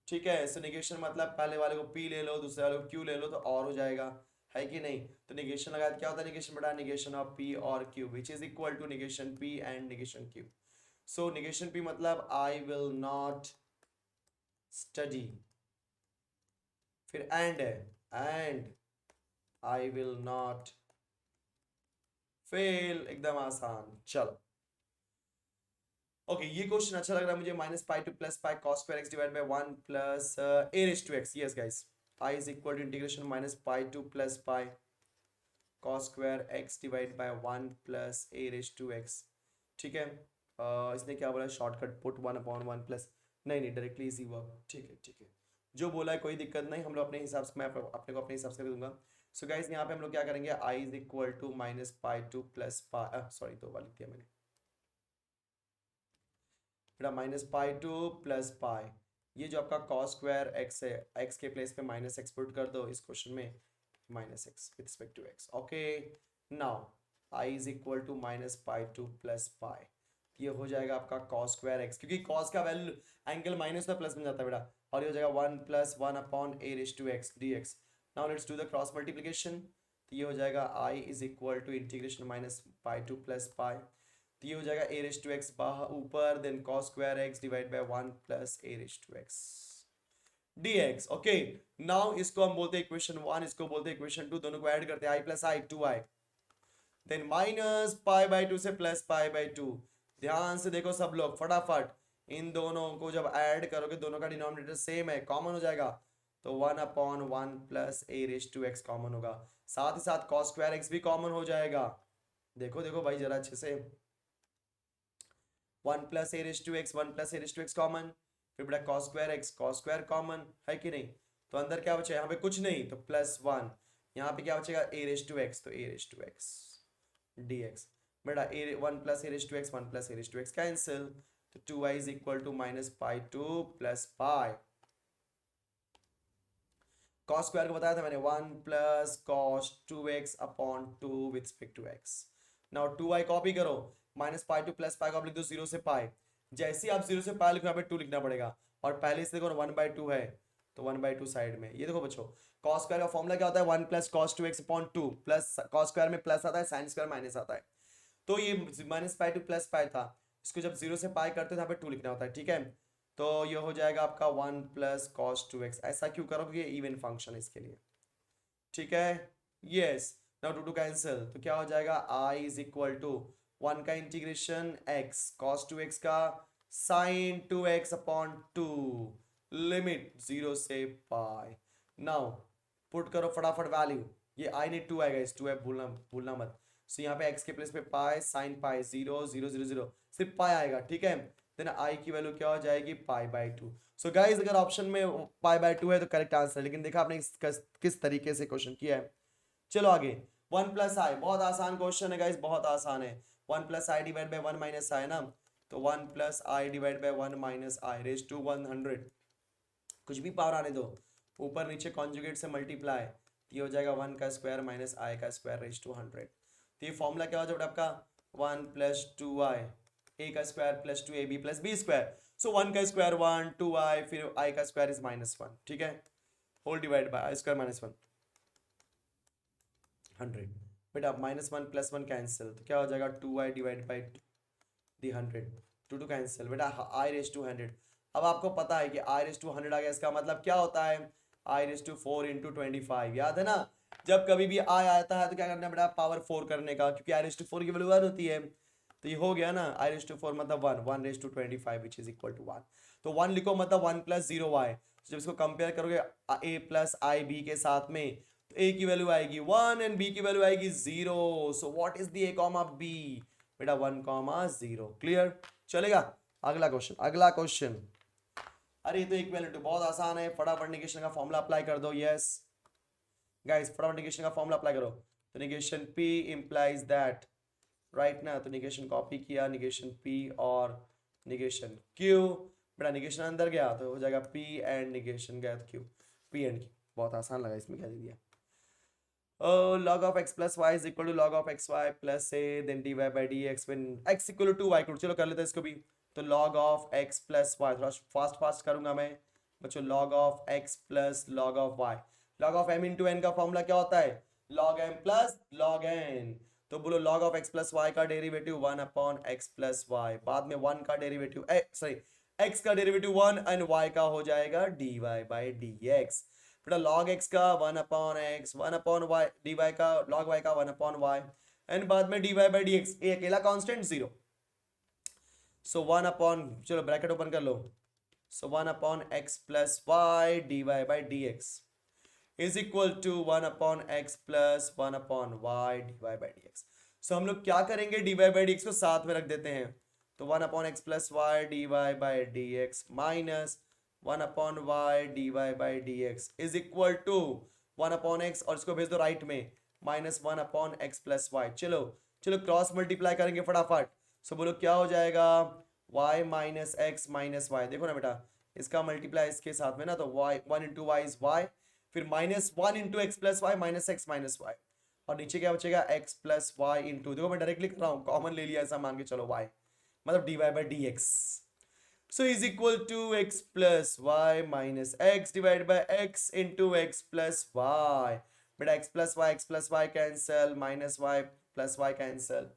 S1: ठीक है। सो निगेशन मतलब पहले वाले को p ले लो, दूसरे वाले को q ले लो, तो और हो जाएगा, है कि नहीं। तो निगेशन लगा क्या होता है, निगेशन बटा निगेशन ऑफ p और q which is equal to negation p and negation q। So negation p मतलब आई विल नॉट स्टडी, फिर एंड है, and I will not fail, एकदम आसान। चलो ओके ये क्वेश्चन अच्छा लग रहा है मुझे, minus pi to plus pi cos square x divide by 1 plus a raise to x, yes guys I is equal to integration minus pi to plus pi cos square x divide by 1 plus a raise to x, ठीक है। इसने क्या बोला, शॉर्टकट पुट 1/1 प्लस, नहीं डायरेक्टली इजी वर्क, ठीक है ठीक है, जो बोला है कोई दिक्कत नहीं, हम लोग अपने हिसाब से, मैं अपने को अपने हिसाब से कर दूंगा। सो गाइस यहाँ पे हम लोग क्या करेंगे, I is equal to minus pi to plus pi, sorry दो बार लिख दिया मैंने बेटा, minus pi to plus pi, ये जो आपका कॉस स्क्वायर एक्स है, एक्स के प्लेस पे माइनस एक्स पुट कर दो इस क्वेश्चन में, minus x with respect to x, okay. Now I is equal to minus pi to plus pi, ये हो जाएगा आपका कॉस स्क्वायर एक्स, क्योंकि कॉस का वैल्यू एंगल माइनस में प्लस बन जाता है बेटा, और ये हो जाएगा 1 plus 1 upon a raise to x d x. Now let's do the cross multiplication, तो ये हो जाएगा I is equal to integration minus pi to plus pi, तो ये हो जाएगा ए रेज टू एक्स बाहर ऊपर, then cos square x divide by 1 plus a raise to x dx, okay. Now इसको हम बोलते हैं इक्वेशन 1, इसको बोलते हैं इक्वेशन 2, दोनों को ऐड करते हैं, i plus I 2i, then minus pi by 2 से प्लस पाई बाई 2, ध्यान से देखो सब लोग फटाफट, इन दोनों को जब ऐड करोगे दोनों का डिनोमिनेटर सेम है, कॉमन हो जाएगा, तो 1/1 plus a raise to x common होगा, साथ ही साथ कॉस स्क्वायर एक्स भी कॉमन हो जाएगा, देखो देखो भाई जरा अच्छे से, 1 plus a raise to x, 1 plus a raise to x common, फिर बेटा कॉस स्क्वायर कॉमन है कि नहीं, तो अंदर क्या बचा, यहाँ पे कुछ नहीं, तो प्लस 1, यहाँ पे क्या बचेगा ए रेज टू एक्स, तो a raise to x dx, बेटा a 1 plus a raise to x, 1 plus a raise to x cancel, तो 2i is equal to minus pi to plus pi, cos square को बताया था मैंने 1 plus cos 2x upon 2 with respect to x। Now 2i copy करो, minus pi to plus pi को आप लिख दो 0 से पाई, जैसे ही आप 0 से पाई लिखो यहाँ पे 2 लिखना पड़ेगा, और पहले से देखो 1/2 है, तो 1/2 साइड में, ये देखो बच्चों कॉस स्क्वायर का फॉर्मूला क्या होता है, 1 plus cos 2x upon 2, plus cos square में प्लस आता है, साइन स्क्वायर माइनस आता है, तो ये माइनस पाई टू प्लस पाई था, इसको जब 0 से पाई करते हैं यहाँ पे 2 लिखना होता है, ठीक है। तो ये हो जाएगा आपका 1 प्लस कॉस 2x, ऐसा क्यों करो, क्योंकि ये इवन फंक्शन है इसके लिए, ठीक है, यस। नाउ 2 कैंसिल, तो क्या हो जाएगा, i इज इक्वल टू 1 का इंटीग्रेशन x cos 2x का साइन 2x अपॉन 2 लिमिट 0 से पाई। नाउ पुट करो फटाफट वैल्यू, ये आई ने 2 आएगा, इस 2 है, भूलना भूलना मत। सो यहाँ पे x के प्लेस पे पाई साइन पाई 0 0 0 0 सिर्फ पाई आएगा, ठीक है। देन आई की वैल्यू क्या हो जाएगी, पाई बाई 2। सो गाइज अगर ऑप्शन में पाई बाई 2 है तो करेक्ट आंसर है, लेकिन देखा आपने किस तरीके से क्वेश्चन किया है। चलो आगे, 1 प्लस आई, बहुत आसान क्वेश्चन है गाइज, बहुत आसान है। 1 plus I divide by 1 minus I ना, तो 1 plus I divide by 1 minus I raise to 100, कुछ भी पावर आने दो, ऊपर नीचे कॉन्जुगेट से मल्टीप्लाई, तो ये हो जाएगा 1 का स्क्वायर माइनस आई का स्क्वायर रेज टू 100। तो ये फॉर्मूला क्या हो जाएगा आपका, 1 प्लस 2i ए का स्क्वायर प्लस 2ab प्लस बी स्क्वायर। सो 1 का स्क्वायर 1, 2i, फिर आई का स्क्वायर इज -1, ठीक है, whole divide by I square -1 100। बेटा -1 प्लस 1 कैंसिल, तो क्या हो जाएगा 2i divide by the 100, 2 cancel, बेटा आई रेज टू 100। अब आपको पता है कि आई रेज टू 100 आ गया, इसका मतलब क्या होता है, आई रेज टू 4 इंटू 25, याद है ना। जब कभी भी आई आता है तो क्या करना है बेटा, पावर 4 करने का, क्योंकि आई रेज टू 4 की वैल्यू 1 होती है। तो ये हो गया ना, आई रेज टू 4 मतलब 1, 1 raise to 25 which is equal to 1। तो 1 लिखो मतलब 1 प्लस 0y। जब इसको कंपेयर करोगे a प्लस आई बी के साथ में, तो a की वैल्यू आएगी 1 एंड b की वैल्यू आएगी 0। So what is the a comma b, बेटा 1 कॉमा 0। क्लियर, चलेगा। अगला क्वेश्चन, अगला क्वेश्चन, अरे ये तो इक्वलिटी बहुत आसान है, फटाफट निगेशन का फॉर्मूला अप्लाई कर दो। यस गाइस, फटाफट निगेशन का फॉर्मूला अप्लाई करो। तो negation p implies that, right ना, तो निगेशन कॉपी किया, निगेशन p और निगेशन q, बेटा निगेशन अंदर गया तो हो जाएगा p एंड निगेशन गया तो q, p एंड q। बहुत आसान लगा, इसमें क्या दे दिया, log of x plus y is equal to log of xy plus a then dy by dx when x equal to 2y equal, चलो कर लेते हैं इसको भी। तो log of x plus y, थोड़ा फास्ट फास्ट करूंगा मैं बच्चों, log of x plus log of y, log of m into n का फॉर्मूला क्या होता है, log m plus log n। तो बोलो log of x plus y का derivative 1 upon x plus y, बाद में 1 का डेरिवेटिव सॉरी x का डेरिवेटिव 1 एंड y का हो जाएगा dy by dx। बेटा log x का 1 upon x, 1 upon y, dy का log y का 1 अपॉन y एंड बाद में dy by dx, ए अकेला कांस्टेंट 0। सो 1 अपॉन, चलो ब्रैकेट ओपन कर लो, सो 1 upon x plus y dy by dx is equal to 1 upon x plus 1 upon y dy by dx। सो हम लोग क्या करेंगे, dy by dx को साथ में रख देते हैं, तो 1 upon x plus y dy by dx minus 1 upon y dy by dx is equal to 1 upon x, और इसको भेज दो राइट में, minus 1 upon x plus y। चलो चलो क्रॉस मल्टीप्लाई करेंगे फटाफट। सो बोलो क्या हो जाएगा, y minus x minus y, देखो ना बेटा इसका मल्टीप्लाई इसके साथ में ना, तो y 1 into y is y, फिर -1 into x plus y minus x minus y, और नीचे क्या बचेगा x प्लस वाई इंटू, देखो मैं डायरेक्टली लिख रहा हूँ, कॉमन ले लिया ऐसा मान के चलो, y मतलब dy by dx। So is equal to x plus y minus x divided by x into x plus y। बेटा x plus y cancel, minus y plus y cancel,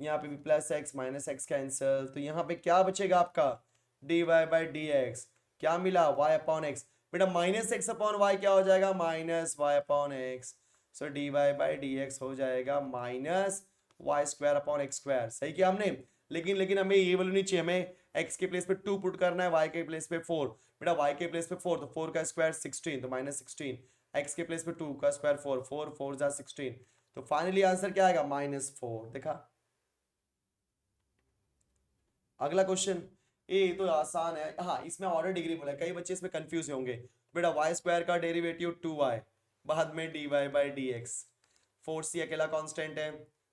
S1: यहाँ पे भी plus x minus x cancel, तो यहाँ पे क्या बचेगा आपका dy by dx, क्या मिला y अपॉन x। बेटा माइनस एक्स अपॉन वाई क्या हो जाएगा, minus y upon x. So dy by dx हो जाएगा minus y square upon x square. सही किया हमने, लेकिन लेकिन हमें ये वाली नहीं चाहिए, हमें x के प्लेस पे 2 पुट करना है, y के प्लेस पे 4। बेटा y के प्लेस पे 4, तो 4 का स्क्वायर 16, तो -16, x के प्लेस पे 2 का स्क्वायर 4, 4 4 जा 16, तो फाइनली आंसर क्या आएगा -4। देखा। अगला क्वेश्चन, ये तो आसान है, हाँ इसमें ऑर्डर डिग्री बोला है, कई बच्चे इसमें कंफ्यूज होंगे। बेटा वाई स्क्वायर का डेरिवेटिव 2y, बाद में dy बाई dx, 4c अकेला कांस्टेंट है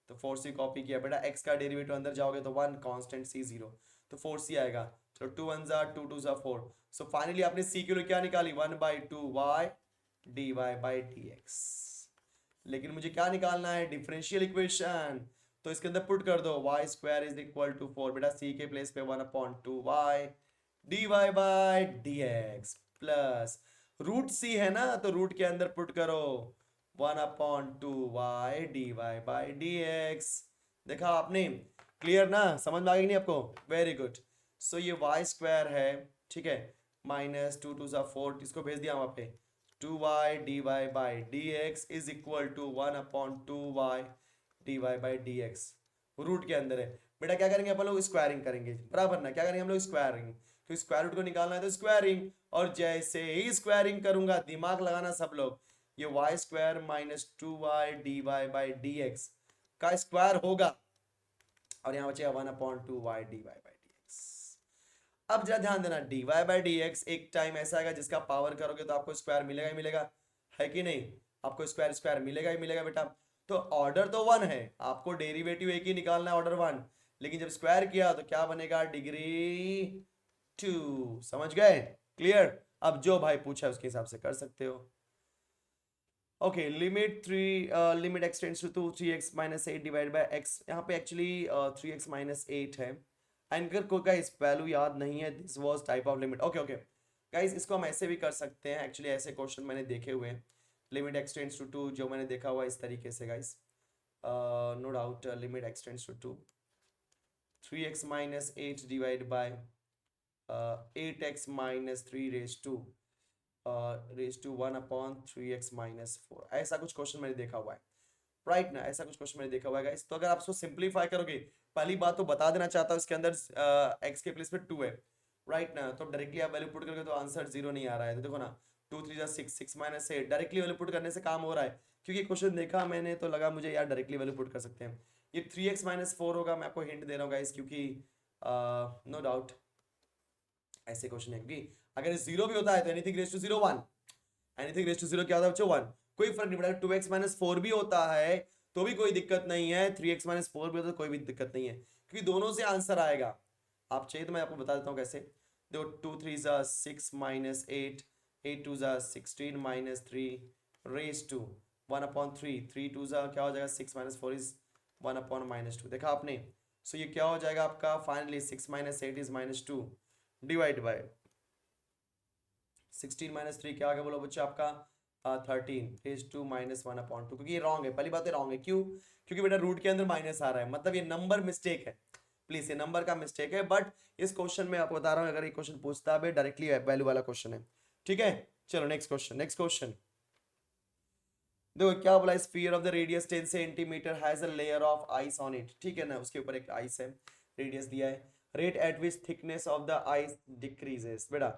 S1: तो 4c कॉपी किया, बेटा x का डेरिवेटिव अंदर जाओगे तो 1 कांस्टेंट c 0, तो 4c आएगा, तो 2 1 जा 2 2 जा 4। सो फाइनली आपने c के लिए क्या निकाली, 1/2y dy बाई dx। लेकिन मुझे क्या निकालना है, डिफरेंशियल इक्वेशन, तो इसके अंदर पुट कर दो y square is equal to 4, बेटा c के प्लेस पे 1 upon 2y dy by dx plus root c है ना, तो रूट के अंदर पुट करो 1 upon 2y dy by dx। देखा आपने, क्लियर ना, समझ में आ गई नहीं आपको, वेरी गुड। सो ये y स्क्वायर है, ठीक है, माइनस 2 2 जा 4, इसको भेज दिया वहां पे, 2y dy by dx is equal to 1 upon 2y dy by dx, root के अंदर है, बेटा क्या करेंगे अपन लोग, स्क्वायरिंग करेंगे, बराबर ना, क्या करेंगे हम लोग, स्क्वायरिंग, तो स्क्वायर रूट को निकालना है तो स्क्वायरिंग, और जैसे ही स्क्वायरिंग करूंगा, दिमाग लगाना सब लोग, ये Y square minus 2y dy/dx का स्क्वायर होगा, और यहाँ बचेगा 1/2y dy/dx। अब जरा ध्यान देना, dy/dx एक टाइम ऐसा आएगा जिसका पावर करोगे तो आपको स्क्वायर मिलेगा ही मिलेगा, है कि नहीं, आपको स्क्वायर स्क्वायर मिलेगा ही मिलेगा बेटा। तो ऑर्डर तो वन है, आपको डेरिवेटिव एक ही निकालना है, ऑर्डर वन, लेकिन जब स्क्वायर किया तो क्या बनेगा, डिग्री 2, समझ गए, क्लियर। अब जो भाई पूछा है उसके हिसाब से कर सकते हो। Okay, limit x tends to 3x minus 8 divide by x, यहाँ पे एक्चुअली 3x माइनस 8 है, एंकर को गाइस वैल्यू याद नहीं है, this was type of limit, okay okay guys, इसको हम ऐसे भी कर सकते हैं, एक्चुअली ऐसे क्वेश्चन मैंने देखे हुए हैं, लिमिट x टेंड्स टू 2 जो मैंने देखा हुआ इस तरीके से guys, no doubt, limit x tends to 2 3x minus 8 divide by 8x minus 3 raise to 1/3x minus 4, ऐसा कुछ क्वेश्चन मैंने देखा हुआ है, राइट ना, ऐसा कुछ क्वेश्चन मैंने देखा हुआ है गाइस। तो अगर आप इसको सिंपलीफाई करोगे, पहली बात तो बता देना चाहता हूँ, इसके अंदर x के प्लेस पे 2 है, राइट ना, तो डायरेक्टली आप वैल्यू पुट करोगे तो आंसर 0 नहीं आ रहा है, तो देखो ना 2 3 6 6 माइनस 8, डायरेक्टली वैल्यू पुट करने से काम हो रहा है, क्योंकि क्वेश्चन देखा मैंने तो लगा मुझे यार डायरेक्टली वैल्यू पुट कर सकते हैं। ये 3x माइनस 4 होगा, मैं आपको हिंट दे रहा हूँ गाइस, क्योंकि नो डाउट ऐसे क्वेश्चन है, क्योंकि अगर 0 भी होता है तो anything raise to 0 1, anything raise to 0 क्या होता है बच्चों, 1, कोई फर्क नहीं पड़ेगा, 2x माइनस 4 भी होता है तो भी कोई दिक्कत नहीं है, 3x माइनस 4 भी होता है तो कोई भी दिक्कत नहीं है, क्योंकि दोनों से आंसर आएगा। आप चाहिए तो मैं आपको बता देता हूँ कैसे, देखो 2 3 जा 6 माइनस 8, 8 2 जा 16 माइनस 3 रेज टू 1/3, 3 2 जा क्या हो जाएगा 6 माइनस 4 इज 1/-2, देखा आपने, सो ये क्या हो जाएगा आपका finally 6 minus 8 is -2 divide by 16 minus 3 क्या आ गया बोलो बच्चा आपका 13 रेज टू -1/2, क्योंकि ये रॉन्ग है, पहली बात है रॉन्ग है, क्यों, क्योंकि बेटा रूट के अंदर माइनस आ रहा है, मतलब ये नंबर मिस्टेक है, प्लीज ये नंबर का मिस्टेक है, बट इस क्वेश्चन में आपको बता रहा हूँ, अगर ये क्वेश्चन पूछता है डायरेक्टली वैल्यू वाला क्वेश्चन है, ठीक है। चलो नेक्स्ट क्वेश्चन, नेक्स्ट क्वेश्चन देखो क्या बोला, sphere of the radius 10 centimetre has a layer of ice on it, ठीक है ना, उसके ऊपर एक आइस है, रेडियस दिया है, rate at which thickness of the ice decreases, बेटा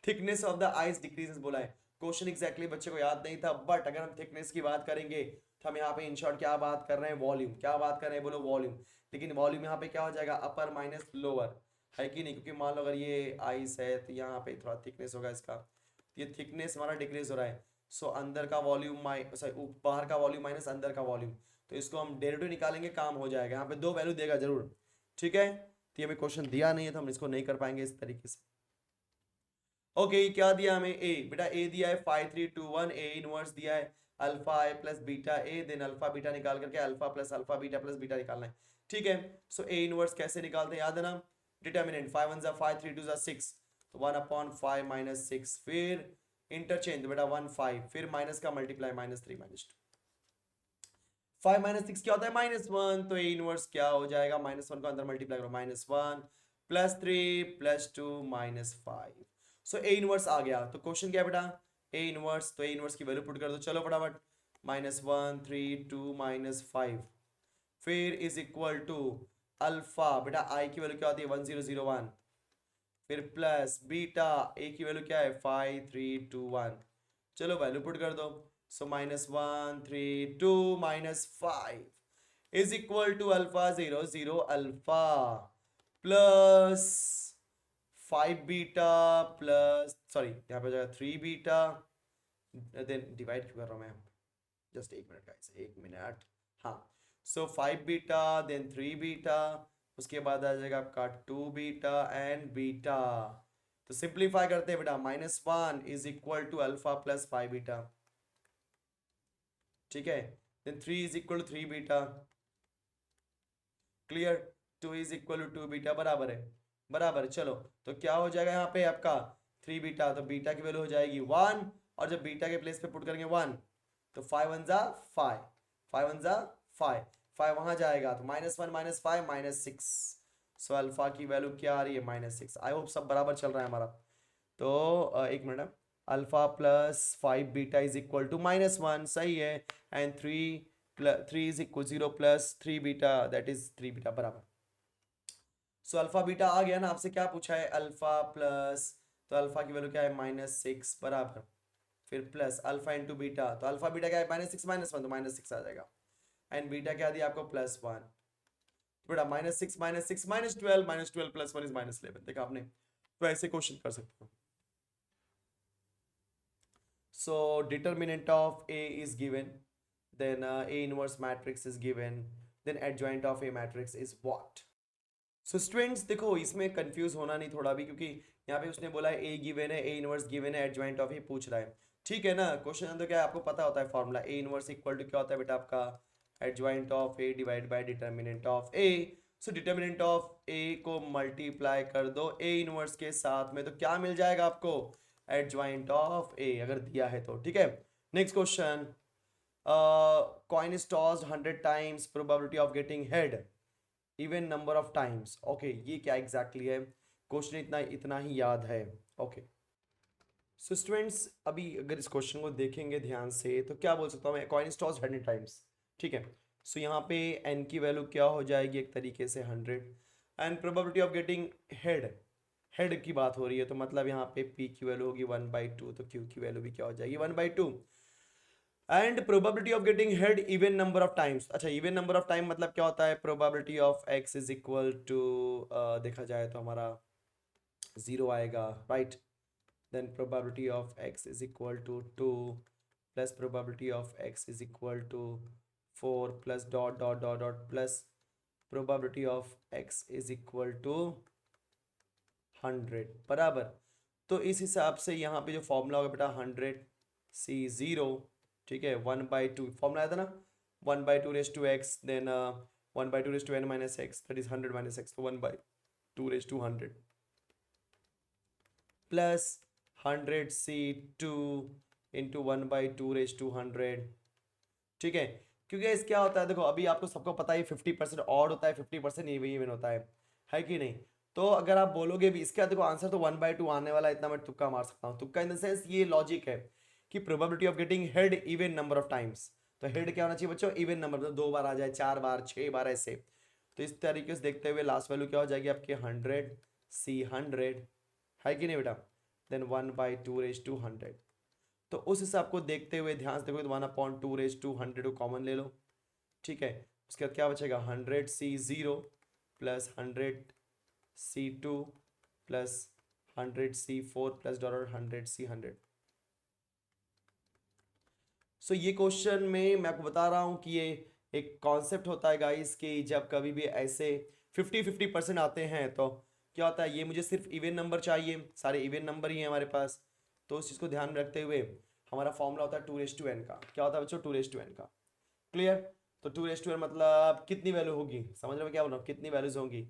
S1: thickness of the ice decreases बोला है, क्वेश्चन एग्जैक्टली बच्चे को याद नहीं था, बट अगर हम थिकनेस की बात करेंगे तो हम यहाँ पे इन शॉर्ट क्या बात कर रहे हैं, वॉल्यूम, क्या बात कर रहे हैं बोलो वॉल्यूम, लेकिन वॉल्यूम यहाँ पे क्या हो जाएगा, अपर माइनस लोअर, है कि नहीं, क्योंकि मान लो अगर ये आइस है तो यहाँ पे थोड़ा थिकनेस होगा इसका, ये थिकनेस हमारा डिक्रीज हो रहा है, सो अंदर का वॉल्यूम सॉरी बाहर का वॉल्यूम माइनस अंदर का वॉल्यूम, तो इसको हम डेरिवेटिव निकालेंगे काम हो जाएगा, यहाँ पे दो वैल्यू देगा जरूर, ठीक है, तो ये हमें क्वेश्चन दिया नहीं है तो हम इसको नहीं कर पाएंगे इस तरीके से। ओके क्या दिया हमें, ए, बेटा ए दिया है 5 3 2 1, ए इनवर्स दिया है alpha A plus beta A, then alpha beta निकाल करके अल्फा प्लस बीटा निकालना है, ठीक है। सो ए इनवर्स कैसे निकालते हैं, याद है ना, डिटर्मिनेंट 5 1 जा 5 3 2 जा 6, तो 1/5 माइनस 6, फिर इंटरचेंज बेटा 1 5, फिर माइनस का मल्टीप्लाई -3 -2, 5 माइनस 6 क्या होता है -1, तो ए इनवर्स क्या हो जाएगा, -1 को अंदर मल्टीप्लाई करो -1 +3 +2 -5, सो ए इनवर्स आ गया, तो क्वेश्चन क्या है बेटा, ए इनवर्स, तो ए इनवर्स की वैल्यू पुट कर दो, चलो फटाफट -1 3 2 -5, फिर इज इक्वल टू अल्फा, बेटा आई की वैल्यू क्या होती है 1001, फिर प्लस बीटा ए की वैल्यू क्या है 5 3 2 1, चलो वैल्यू पुट कर दो, so -1 3 2 -5 is equal to alpha 0 0 alpha plus 5 beta plus sorry यहाँ पे हो जाएगा 3 बीटा, देन डिवाइड क्यों कर रहा हूँ मैं, जस्ट एक मिनट गाइस, एक मिनट, हाँ, सो 5 बीटा देन 3 बीटा, उसके बाद आ जाएगा आपका 2 बीटा एंड बीटा, तो सिंप्लीफाई करते हैं बेटा -1 is equal to alpha plus 5 beta, ठीक है, देन 3 is equal to 3 beta, clear, 2 is equal to 2 beta, बराबर है, बराबर, चलो तो क्या हो जाएगा यहाँ पे आपका 3 बीटा, तो बीटा की वैल्यू हो जाएगी 1, और जब बीटा के प्लेस पे पुट करेंगे 1, तो 5 1 जा 5, 5 1 जा 5, 5 वहां जाएगा तो -1 -5 -6, सो अल्फा की वैल्यू क्या आ रही है -6, आई होप सब बराबर चल रहा है हमारा, तो एक मिनट, alpha plus 5 beta is equal to -1, सही है, and 3 is equal 0 plus 3 beta that is 3 beta, बराबर, सो अल्फा बीटा आ गया ना, आपसे क्या पूछा है, अल्फा प्लस, तो अल्फा की वैल्यू क्या है -6 बराबर, फिर प्लस अल्फा इंटू बीटा, तो अल्फा बीटा क्या है -6 -1, तो -6 आ जाएगा, एंड बीटा क्या दिया आपको +1, तो बेटा -6 -6 -12, -12 + 1 इज -11, देखा आपने, तो ऐसे क्वेश्चन कर सकते हो। So determinant of A is given, then A inverse matrix is given, then adjoint of A matrix is what? So students देखो इसमें कंफ्यूज होना नहीं थोड़ा भी, क्योंकि यहाँ पे उसने बोला है A गिवन है, A इनवर्स गिवन है, adjoint of A पूछ रहा है, ठीक है ना। क्वेश्चन तो क्या है, आपको पता होता है formula, A inverse equal to क्या होता है बेटा आपका, adjoint of A divide by determinant of A। सो डिटर्मिनेंट ऑफ A को मल्टीप्लाई कर दो A इनवर्स के साथ में, तो क्या मिल जाएगा आपको, adjoint of A, अगर दिया है तो, ठीक है। Next question, coin is tossed 100 times, probability of getting head even number of times. Okay, ये क्या एग्जैक्टली है, क्वेश्चन इतना इतना ही याद है। ओके, सो स्टूडेंट्स अभी अगर इस क्वेश्चन को देखेंगे ध्यान से तो क्या बोल सकता हूँ मैं, कॉइन टॉस 100 टाइम्स, ठीक है। सो यहाँ पे एन की वैल्यू क्या हो जाएगी, एक तरीके से 100, and probability of getting head, head की बात हो रही है, तो मतलब यहाँ पे पी की वैल्यू होगी 1/2, तो क्यू की वैल्यू भी क्या हो जाएगी 1/2, and probability of getting head even number of times. अच्छा, इवन नंबर ऑफ टाइम मतलब क्या होता है, probability of x is equal to, देखा जाए तो हमारा 0 आएगा, right. Then probability of x is equal to 2 plus probability of x is equal to 4 plus dot dot dot dot plus probability of x is equal to 100 बराबर। तो इस हिसाब से यहाँ पे जो फॉर्मूला होगा बेटा 100 C0, ठीक है, 1/2 फॉर्मूला आया था ना, 1/2 raise to x, then 1/2 raise to n minus x, that is 100 minus x, तो 1/2 raise to 100 plus 100 C2 into 1/2 raise to 100, ठीक है। क्योंकि इस क्या होता है, देखो अभी आपको सबको पता है 50% ऑड होता है, 50% इवन होता है कि नहीं। तो अगर आप बोलोगे भी इसका, देखो आंसर तो 1/2 आने वाला है, इतना मैं तुक्का मार सकता हूँ, तुक्का इन द सेंस ये लॉजिक है कि probability of getting head even number of times, तो हेड क्या होना चाहिए बच्चों, इवन नंबर, मतलब 2 बार आ जाए, 4 बार, 6 बार ऐसे। तो इस तरीके से देखते हुए लास्ट वैल्यू क्या हो जाएगी आपकी 100 C100, है कि नहीं बेटा, देन 1/2 रेज टू 100। तो उस हिसाब को देखते हुए ध्यान से देखो, तो 1/2 रेज टू 100 को कॉमन ले लो, ठीक है। उसके बाद क्या बचेगा, 100 C0 plus 100 C2 plus 100 C4 plus dollar 100 C100। सो ये क्वेश्चन में मैं आपको बता रहा हूँ कि ये एक कॉन्सेप्ट होता है गाइस, कि जब कभी भी ऐसे 50-50% आते हैं तो क्या होता है, ये मुझे सिर्फ इवन नंबर चाहिए, सारे इवन नंबर ही हैं हमारे पास, तो उस चीज़ को ध्यान में रखते हुए हमारा फॉर्मूला होता है 2:n का, क्या होता है बच्चों 2:n का, क्लियर। तो 2:n मतलब कितनी वैल्यू होगी, समझ रहे हो क्या बोल रहा हूँ, कितनी वैल्यूज होंगी,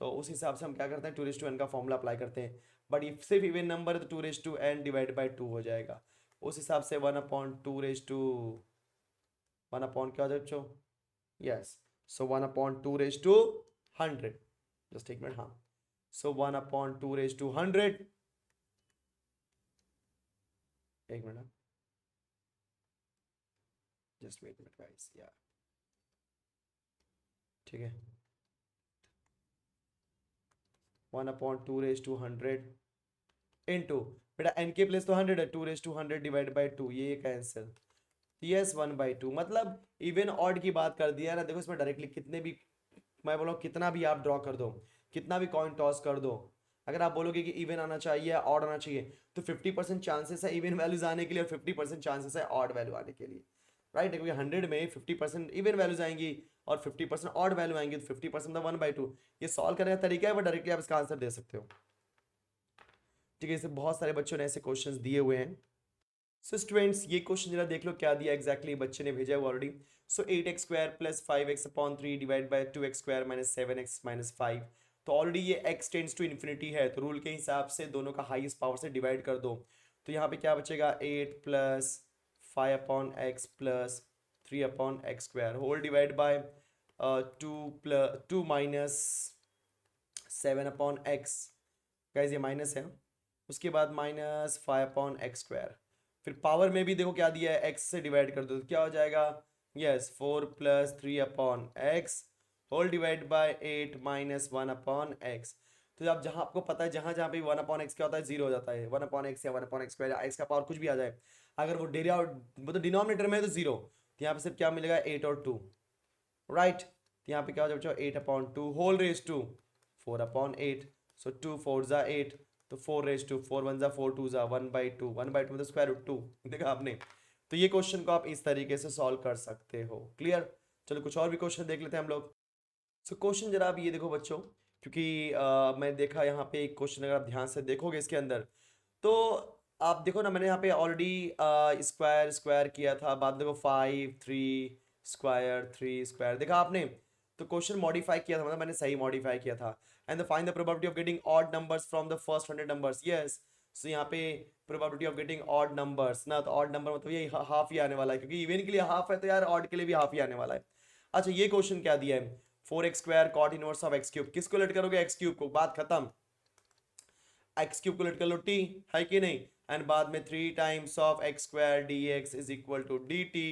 S1: तो उस हिसाब से हम क्या करते हैं 2:n का फॉर्मूला अप्लाई करते हैं। बट ये सिर्फ इवन नंबर है तो 2:n डिवाइड बाई 2 हो जाएगा, उस हिसाब से 1/2 क्या हो जाए बच्चों, यस, सो 1/2 100, जस्ट एक मिनट, हाँ, सो 1/2 एक minute, just wait minute guys, या ठीक है, 1/2 इंटू, बेटा एन के प्लेस तो 100 है, 2:100 डिवाइड बाई 2, ये कैंसिल, यस 1/2, मतलब इवन ऑड की बात कर दिया ना, देखो इसमें डायरेक्टली कितने भी, मैं बोला कितना भी आप ड्रॉ कर दो, कितना भी कॉइन टॉस कर दो, अगर आप बोलोगे कि इवन आना चाहिए ऑड आना चाहिए, तो 50% चांसेस है इवन वैल्यूज आने के लिए और 50% चांसेस है ऑड वैल्यू आने के लिए, राइट। क्योंकि 100 में 50% इवन वैल्यूज आएंगी और 50% ऑड वैल्यू आएंगी, तो 50% मतलब 1/2। ये सॉल्व करने का तरीका है, बट डायरेक्टली आप इसका आंसर दे सकते हो, ठीक है। इसे बहुत सारे बच्चों ने ऐसे क्वेश्चंस दिए हुए हैं। सो स्टूडेंट्स ये क्वेश्चन जरा देख लो क्या दिया एग्जैक्टली, बच्चे ने भेजा हुआ already. So 8x² plus 5x/3 divide by 2x² minus 7x minus 5, तो ऑलरेडी ये x टेंड्स टू इन्फिनिटी है, तो रूल के हिसाब से दोनों का हाईएस्ट पावर से डिवाइड कर दो, तो यहाँ पे क्या बचेगा 8 plus 5/x plus 3/x² whole divide by 2 minus 7/x, guys ये माइनस है, उसके बाद माइनस 5/x², फिर पावर में भी देखो क्या दिया है, x से डिवाइड कर दो तो क्या हो जाएगा, yes 4 plus 3/x whole divide by 8 minus 1/x। तो अब जहां आपको पता है जहां जहां पे 1/x क्या होता है, जीरो हो जाता है। 1/x या 1/x स्क्वायर या x का पावर कुछ भी आ जाए, अगर वो मतलब डिनोमिनेटर में है तो जीरो, तो यहाँ पे सिर्फ क्या मिलेगा 8 और 2, राइट। तो यहाँ पे क्या हो जाएगा 8/2 होल रेज टू 4/8। सो 2 4 जा 8, तो 4 रेज टू 4 1 जा 4 2 जा 1/2, 1/2 मतलब स्क्वायर रूट 2। देखा आपने। तो ये क्वेश्चन को आप इस तरीके से सॉल्व कर सकते हो। क्लियर। चलो कुछ और भी क्वेश्चन देख लेते हैं हम लोग। सो क्वेश्चन जरा आप ये देखो बच्चों, क्योंकि मैं देखा यहाँ पे एक क्वेश्चन, अगर आप ध्यान से देखोगे इसके अंदर, तो आप देखो ना, मैंने यहाँ पे ऑलरेडी स्क्वायर स्क्वायर किया था, बाद में देखो 5 3 स्क्वायर 3 स्क्वायर देखा आपने। तो क्वेश्चन मॉडिफाई किया था, मतलब मैंने सही मॉडिफाई किया था। And the find the probability of getting odd numbers from the first 100 numbers. Yes, so यहाँ पे probability of getting odd numbers ना, तो ऑड नंबर मतलब ये हाफ ही आने वाला है, क्योंकि इवन के लिए हाफ है तो यार ऑड के लिए भी हाफ ही आने वाला है। अच्छा ये क्वेश्चन क्या दिया है, 4x² cot inverse of x cube. किसको लेट करोगे, x क्यूब को, बात खत्म। एक्स क्यूब को लेट कर लो t, है कि नहीं। एंड बाद में 3 times of x² dx is equal to dt।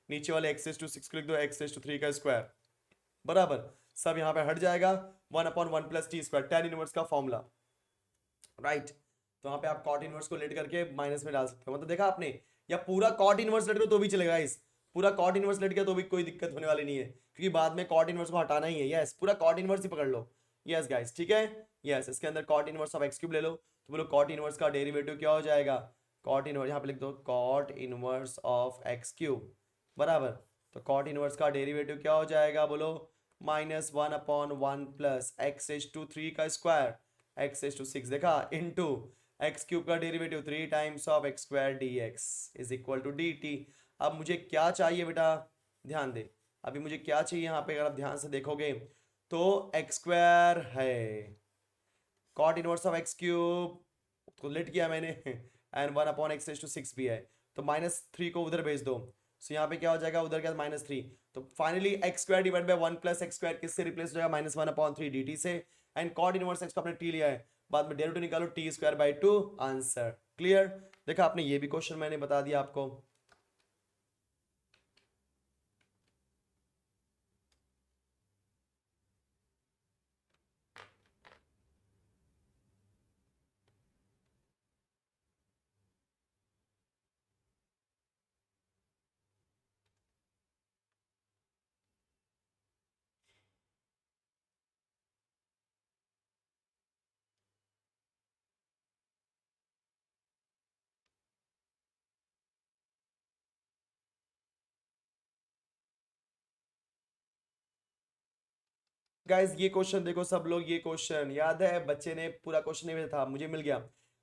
S1: नीचे वाले x⁻⁶ को लिख दो x⁻³ का स्क्वायर, बराबर। सब यहाँ पे हट जाएगा, 1/1 plus T square, tan inverse का फॉर्मूला, राइट। तो वहां पे आप कॉट इनवर्स को लेट करके माइनस में डाल सकते हो, मतलब देखा आपने। या पूरा कॉट इनवर्स लेट करो तो भी चलेगा इस, पूरा कॉट इनवर्स लेट गया तो भी कोई दिक्कत होने वाली नहीं है, क्योंकि बाद में कॉट इनवर्स को हटाना ही है। यस, पूरा कॉट इनवर्स ही पकड़ लो। यस गाइस, ठीक है। यस, इसके अंदर cot inverse of x cube ले लो, तो बोलो कॉट इनवर्स का डेरिवेटिव क्या हो जाएगा, कॉट इनवर्स यहाँ पे लिख दो cot inverse of x cube, बराबर। तो कॉट इनवर्स का डेरिवेटिव क्या हो जाएगा, बोलो -1/1 प्लस x⁻³ का स्क्वायर x⁻⁶, देखा, इनटू एक्स क्यूब का derivative 3 times of x² dx is equal to dt। अब मुझे क्या चाहिए बेटा, ध्यान दे, अभी मुझे क्या चाहिए यहाँ पे, अगर आप ध्यान से देखोगे तो x² है, cot inverse of x cube को लेट किया मैंने एंड 1/x⁻⁶ भी है, तो -3 को उधर भेज दो। सो यहाँ पे क्या हो जाएगा, उधर क्या -3, तो finally x² divide by 1 plus x² किससे रिप्लेस हो जाएगा, -1/3 dt से। एंड कॉट इनवर्स x को आपने t लिया है, बाद में डेरिवेटिव निकालो t²/2, आंसर। क्लियर। देखा आपने, ये भी क्वेश्चन मैंने बता दिया आपको। गाइस ये क्वेश्चन देखो सब लोग, ये क्वेश्चन याद है, बच्चे ने पूरा क्वेश्चन नहीं भेजा था, मुझे मिल गया।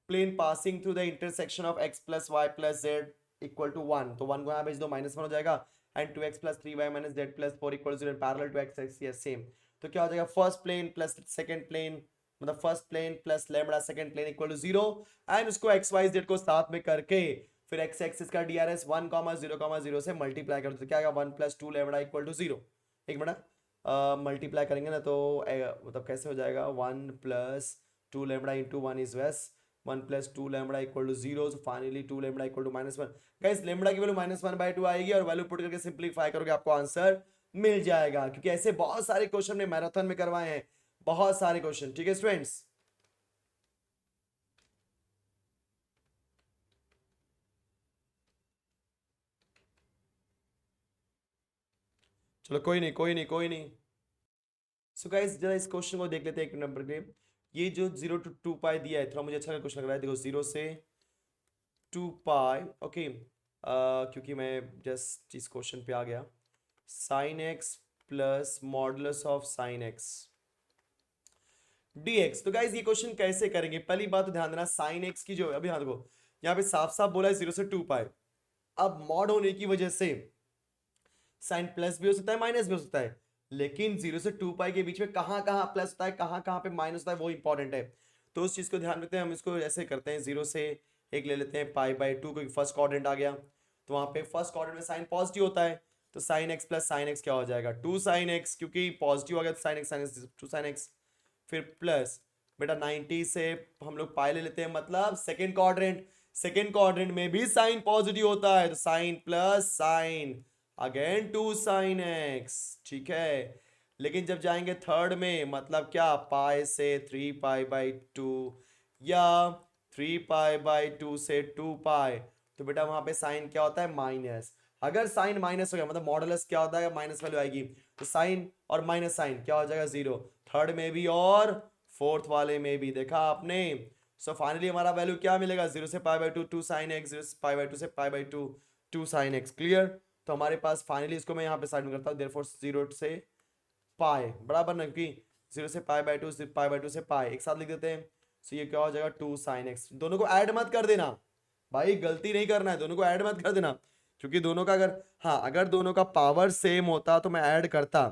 S1: Plane passing through the intersection of x plus y plus z equal to 1, तो 1 को यहाँ भेज दो, -1 हो जाएगा। And 2x plus 3y minus z plus 4 equal to parallel to x axis, yes same. तो क्या हो जाएगा, first plane plus second plane, मतलब first plane plus lambda second plane equal to 0। And उसको x y z को साथ में करके फिर x एक्सिस का DRS 1,0,0 से मल्टीप्लाई कर दो, तो क्या आएगा 1 प्लस 2 लैम्बडा इक्वल टू 0। एक मिनट, मल्टीप्लाई करेंगे ना तो मतलब कैसे हो जाएगा, 1 + 2 लैम्बडा इंटू 1 इज वेस 1 + 2 lambda equal to 0, so finally 2 lambda equal to -1। Guys lambda की वैल्यू -1/2 आएगी, और वैल्यू पुट करके सिंप्लीफाई करोगे आपको आंसर मिल जाएगा, क्योंकि ऐसे बहुत सारे क्वेश्चन ने मैराथन में करवाए हैं, बहुत सारे क्वेश्चन। ठीक है स्टूडेंट्स, चलो कोई नहीं कोई नहीं कोई नहीं। सो गाइस जरा इस क्वेश्चन को देख लेते हैं एक नंबर के। ये जो 0 to 2 पाई दिया है, थोड़ा मुझे अच्छा क्वेश्चन लग रहा है, देखो 0 से 2 पाई, ओके। क्योंकि मैं जस्ट इस क्वेश्चन पे आ गया, sign x plus modulus of sine x dx। तो गाइस ये क्वेश्चन कैसे करेंगे, पहली बात तो ध्यान देना, साइन एक्स की जो अभी, हाँ देखो यहाँ पे साफ साफ बोला है 0 से 2 पाई। अब मॉड होने की वजह से साइन प्लस भी हो सकता है माइनस भी हो सकता है, लेकिन 0 से 2 पाई के बीच में कहाँ कहाँ प्लस होता है कहाँ कहाँ पे माइनस होता है वो इंपॉर्टेंट है। तो उस चीज को ध्यान रखते हैं, हम इसको ऐसे करते हैं, 0 से एक ले लेते हैं π/2, क्योंकि फर्स्ट क्वाड्रेंट आ गया, तो वहां पे फर्स्ट क्वाड्रेंट में साइन पॉजिटिव होता है, तो sign x plus sine x क्या हो जाएगा 2 साइन एक्स, क्योंकि पॉजिटिव आ गया तो साइन एक्स 2 साइन एक्स। फिर प्लस बेटा 90 से हम लोग पाई ले लेते हैं, मतलब सेकेंड क्वाड्रेंट, सेकेंड क्वाड्रेंट में भी साइन पॉजिटिव होता है, तो sine plus sine again 2 sine x, ठीक है। लेकिन जब जाएंगे थर्ड में, मतलब क्या, पाई से 3 पाई/2 या 3 पाई/2 से 2 पाई, तो बेटा वहां पे साइन क्या होता है, माइनस। अगर साइन माइनस हो गया मतलब मॉडुलस क्या होता है, माइनस वैल्यू आएगी, तो साइन और माइनस साइन क्या हो जाएगा, जीरो। थर्ड में भी और फोर्थ वाले में भी, देखा आपने। सो फाइनली हमारा वैल्यू क्या मिलेगा, 0 से π/2 2 sin x, 0 से π/2 से π/2 2 sin x। क्लियर। तो हमारे पास फाइनली, इसको मैं यहाँ पे साइड में करता हूँ, देयरफॉर 0 से पाई बराबर ना, क्योंकि 0 से π/2 से π/2 से पाई एक साथ लिख देते हैं। सो ये क्या हो जाएगा, 2 sin x। दोनों को ऐड मत कर देना भाई, गलती नहीं करना है, दोनों को ऐड मत कर देना, क्योंकि दोनों का अगर, हाँ अगर दोनों का पावर सेम होता तो मैं ऐड करता।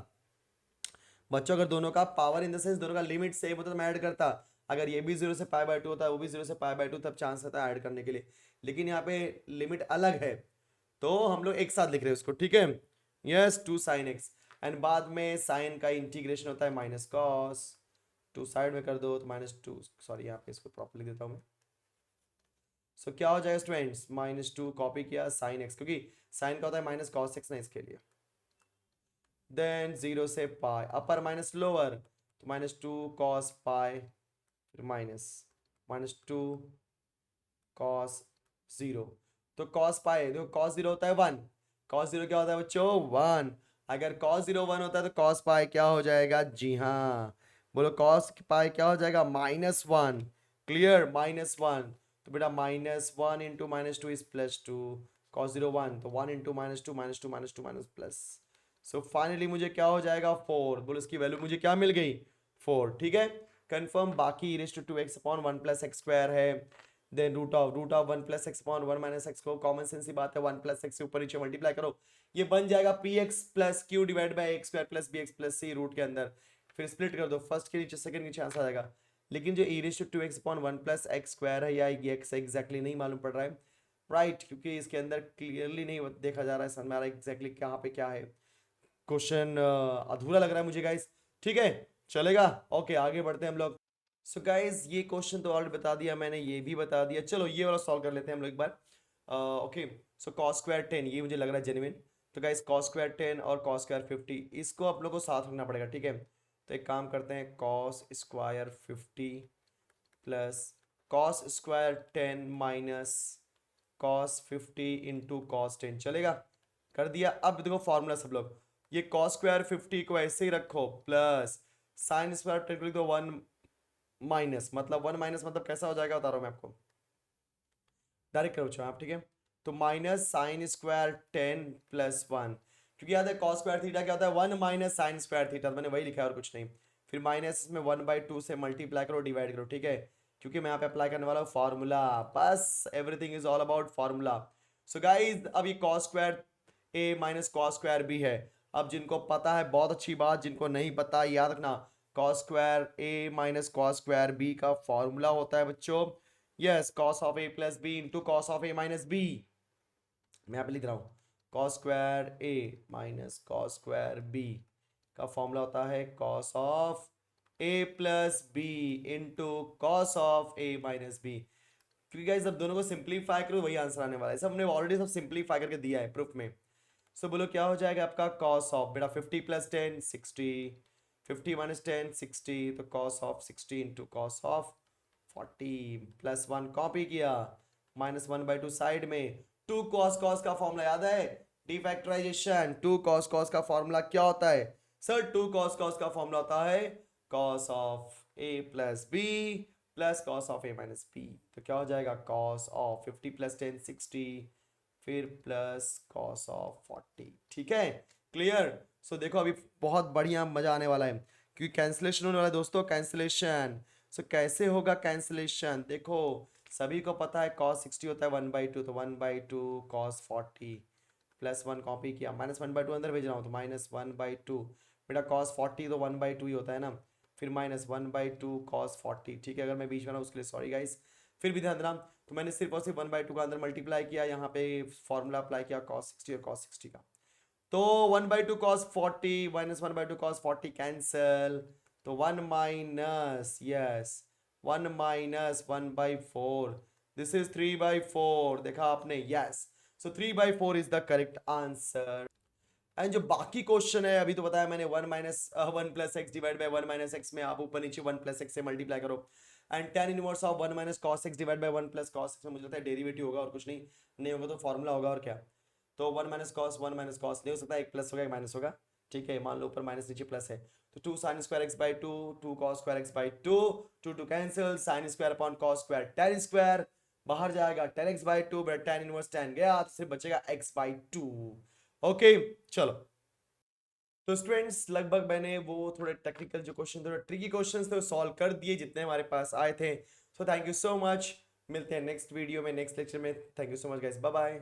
S1: बच्चों अगर दोनों का पावर इन द सेंस दोनों का लिमिट सेम होता तो मैं ऐड करता। अगर ये भी 0 से π/2 होता है, वो भी 0 से π/2, तब चांस रहता है ऐड करने के लिए। लेकिन यहाँ पे लिमिट अलग है, तो हम लोग एक साथ लिख रहे हैं उसको, ठीक है। Yes, 2 sin x। एंड बाद में साइन का इंटीग्रेशन होता है माइनस कॉस, टू साइड में कर दो तो -2, सॉरी यहाँ पे इसको प्रॉपर लिख देता हूँ मैं। सो क्या हो जाएगा स्टूडेंट्स, -2 कॉपी किया sin x, क्योंकि साइन का होता है माइनस कॉस एक्स ना, इसके लिए। देन 0 से पाई, अपर माइनस लोअर, तो -2 cos पाई, फिर -2 cos 0। तो cos पाई, देखो cos 0 होता है 1, cos 0 क्या होता है बच्चों, 1। अगर cos 0 1 होता है तो cos पाई क्या हो जाएगा, जी हाँ, बोलो cos पाई क्या हो जाएगा, -1। क्लियर, -1। तो बेटा -1 इंटू -2 इज +2, cos 0 1, तो 1 इंटू -2 -2 -2 प्लस। सो फाइनली मुझे क्या हो जाएगा, 4। बोलो इसकी वैल्यू मुझे क्या मिल गई, 4। ठीक है, कंफर्म। बाकी e⁻² 1 + x² है, then root of 1 + x/1 - x को कॉमन सेंस की बात है, 1 + x से ऊपर नीचे मल्टीप्लाई करो, ये बन जाएगा px + q divide by x² + bx + c root के अंदर। फिर स्प्लिट कर दो, फर्स्ट के नीचे सेकंड नीचे आंसर आ जाएगा। लेकिन जो e⁻² 1 + x² है या ये x एग्जैक्टली नहीं मालूम पड़ रहा है, राइट, क्योंकि इसके अंदर क्लियरली नहीं देखा जा रहा है, समझ में आ रहा है एग्जैक्टली कहाँ पे क्या है। क्वेश्चन अधूरा लग रहा है मुझे गाइस, ठीक है, चलेगा। ओके, आगे बढ़ते हैं हम लोग। सो गाइस ये क्वेश्चन तो ऑलरेडी बता दिया मैंने, ये भी बता दिया, चलो ये वाला सॉल्व कर लेते हैं हम लोग एक बार। ओके, सो cos² 10, ये मुझे लग रहा है जेन्युइन। तो गाइस cos² 10 और cos² 50, इसको आप लोग को साथ रखना पड़ेगा, ठीक है। तो एक काम करते हैं, cos² 50 plus cos² 10 minus cos 50 into cos 10, चलेगा। कर दिया। अब देखो फॉर्मूला सब लोग, ये cos² 50 को ऐसे ही रखो, प्लस sin² 10 को लिख दो 1 माइनस, मतलब 1 माइनस मतलब कैसा हो जाएगा बता रहा हूँ मैं आपको, डायरेक्ट करो आप, ठीक है। तो -sin² 10 + 1, क्योंकि याद है cos² थीटा क्या होता है, 1 माइनस sin² थीटा, मैंने वही लिखा है और कुछ नहीं। फिर माइनस में 1/2 से मल्टीप्लाई करो, डिवाइड करो, ठीक है, क्योंकि मैं यहाँ पे अप्लाई करने वाला हूँ फार्मूला, बस everything is all about formula. So guys अब ये cos²a माइनस cos²b है। अब जिनको पता है बहुत अच्छी बात, जिनको नहीं पता याद रखना, cos²a माइनस cos²b का फॉर्मूला होता है बच्चों, yes, cos of a plus b into cos of a minus b। मैं यहाँ पे लिख रहा हूँ cos² a माइनस cos²b का फॉर्मूला होता है cos of a plus b into cos of a minus b। क्योंकि गाइस अब दोनों को सिंप्लीफाई करो वही आंसर आने वाला है, सब हमने ऑलरेडी सब सिंप्लीफाई करके दिया है प्रूफ में। सो बोलो क्या हो जाएगा आपका cos ऑफ, बेटा 50 + 10 60, 50 - 10 60, तो cos of 60 into cos of 40 plus 1 copy किया, -1/2 साइड में, 2 cos का फॉर्मूला याद है, डिफैक्टराइजेशन। 2 cos का फॉर्मूला क्या होता है सर, 2 cos का फॉर्मूला होता है cos of a plus b plus cos of a minus b। तो क्या हो जाएगा cos ऑफ 50 + 10 60, फिर प्लस cos ऑफ 40, ठीक है, क्लियर। सो देखो अभी बहुत बढ़िया मजा आने वाला है, क्योंकि कैंसिलेशन होने वाला है दोस्तों, कैंसिलेशन। सो कैसे होगा कैंसिलेशन, देखो सभी को पता है cos 60 होता है 1/2, तो 1/2 cos 40 प्लस 1 कॉपी किया, -1/2 अंदर भेज रहा हूँ, तो -1/2, बेटा cos 40 तो 1/2 ही होता है ना, फिर -1/2 cos 40, ठीक है, अगर मैं बीच में ना उसके लिए सॉरी गाइस। फिर भी ध्यान देना, तो मैंने सिर्फ और सिर्फ 1/2 का अंदर मल्टीप्लाई किया, यहाँ पे फॉर्मूला अप्लाई किया cos 60 और cos 60 का, तो 1/2 cos 40 माइनस 1/2 cos 40 कैंसल, तो 1 minus, yes, 1 minus 1/4, this is 3/4, देखा आपने, yes. So 3/4 is the correct answer. And जो बाकी क्वेश्चन है अभी तो बताया मैंने, 1 - 1 + x डिवाइड बाय 1 - x में आप ऊपर नीचे 1 + x से मल्टीप्लाई करो, and tan inverse of 1 - cos x divide by 1 + cos x में मुझे लगता है डेरिवेटिव होगा और कुछ नहीं, नहीं होगा तो फॉर्मूला होगा और क्या। तो 1 - cos नहीं हो सकता, एक प्लस होगा एक माइनस होगा, ठीक है। मान लो ऊपर माइनस नीचे प्लस है, तो 2 sin² x/2, 2 cos² x/2, 2 cancel, sin² / cos², बाहर जाएगा tan x/2, but tan inverse tan गया तो सिर्फ बचेगा x/2। ओके चलो। तो स्टूडेंट्स लगभग मैंने वो थोड़े टेक्निकल जो क्वेश्चन, थोड़े ट्रिकी क्वेश्चंस थे वो सॉल्व कर दिए जितने हमारे पास आए थे। So thank you so much, मिलते हैं नेक्स्ट वीडियो में, नेक्स्ट लेक्चर में। Thank you so much guys, bye bye.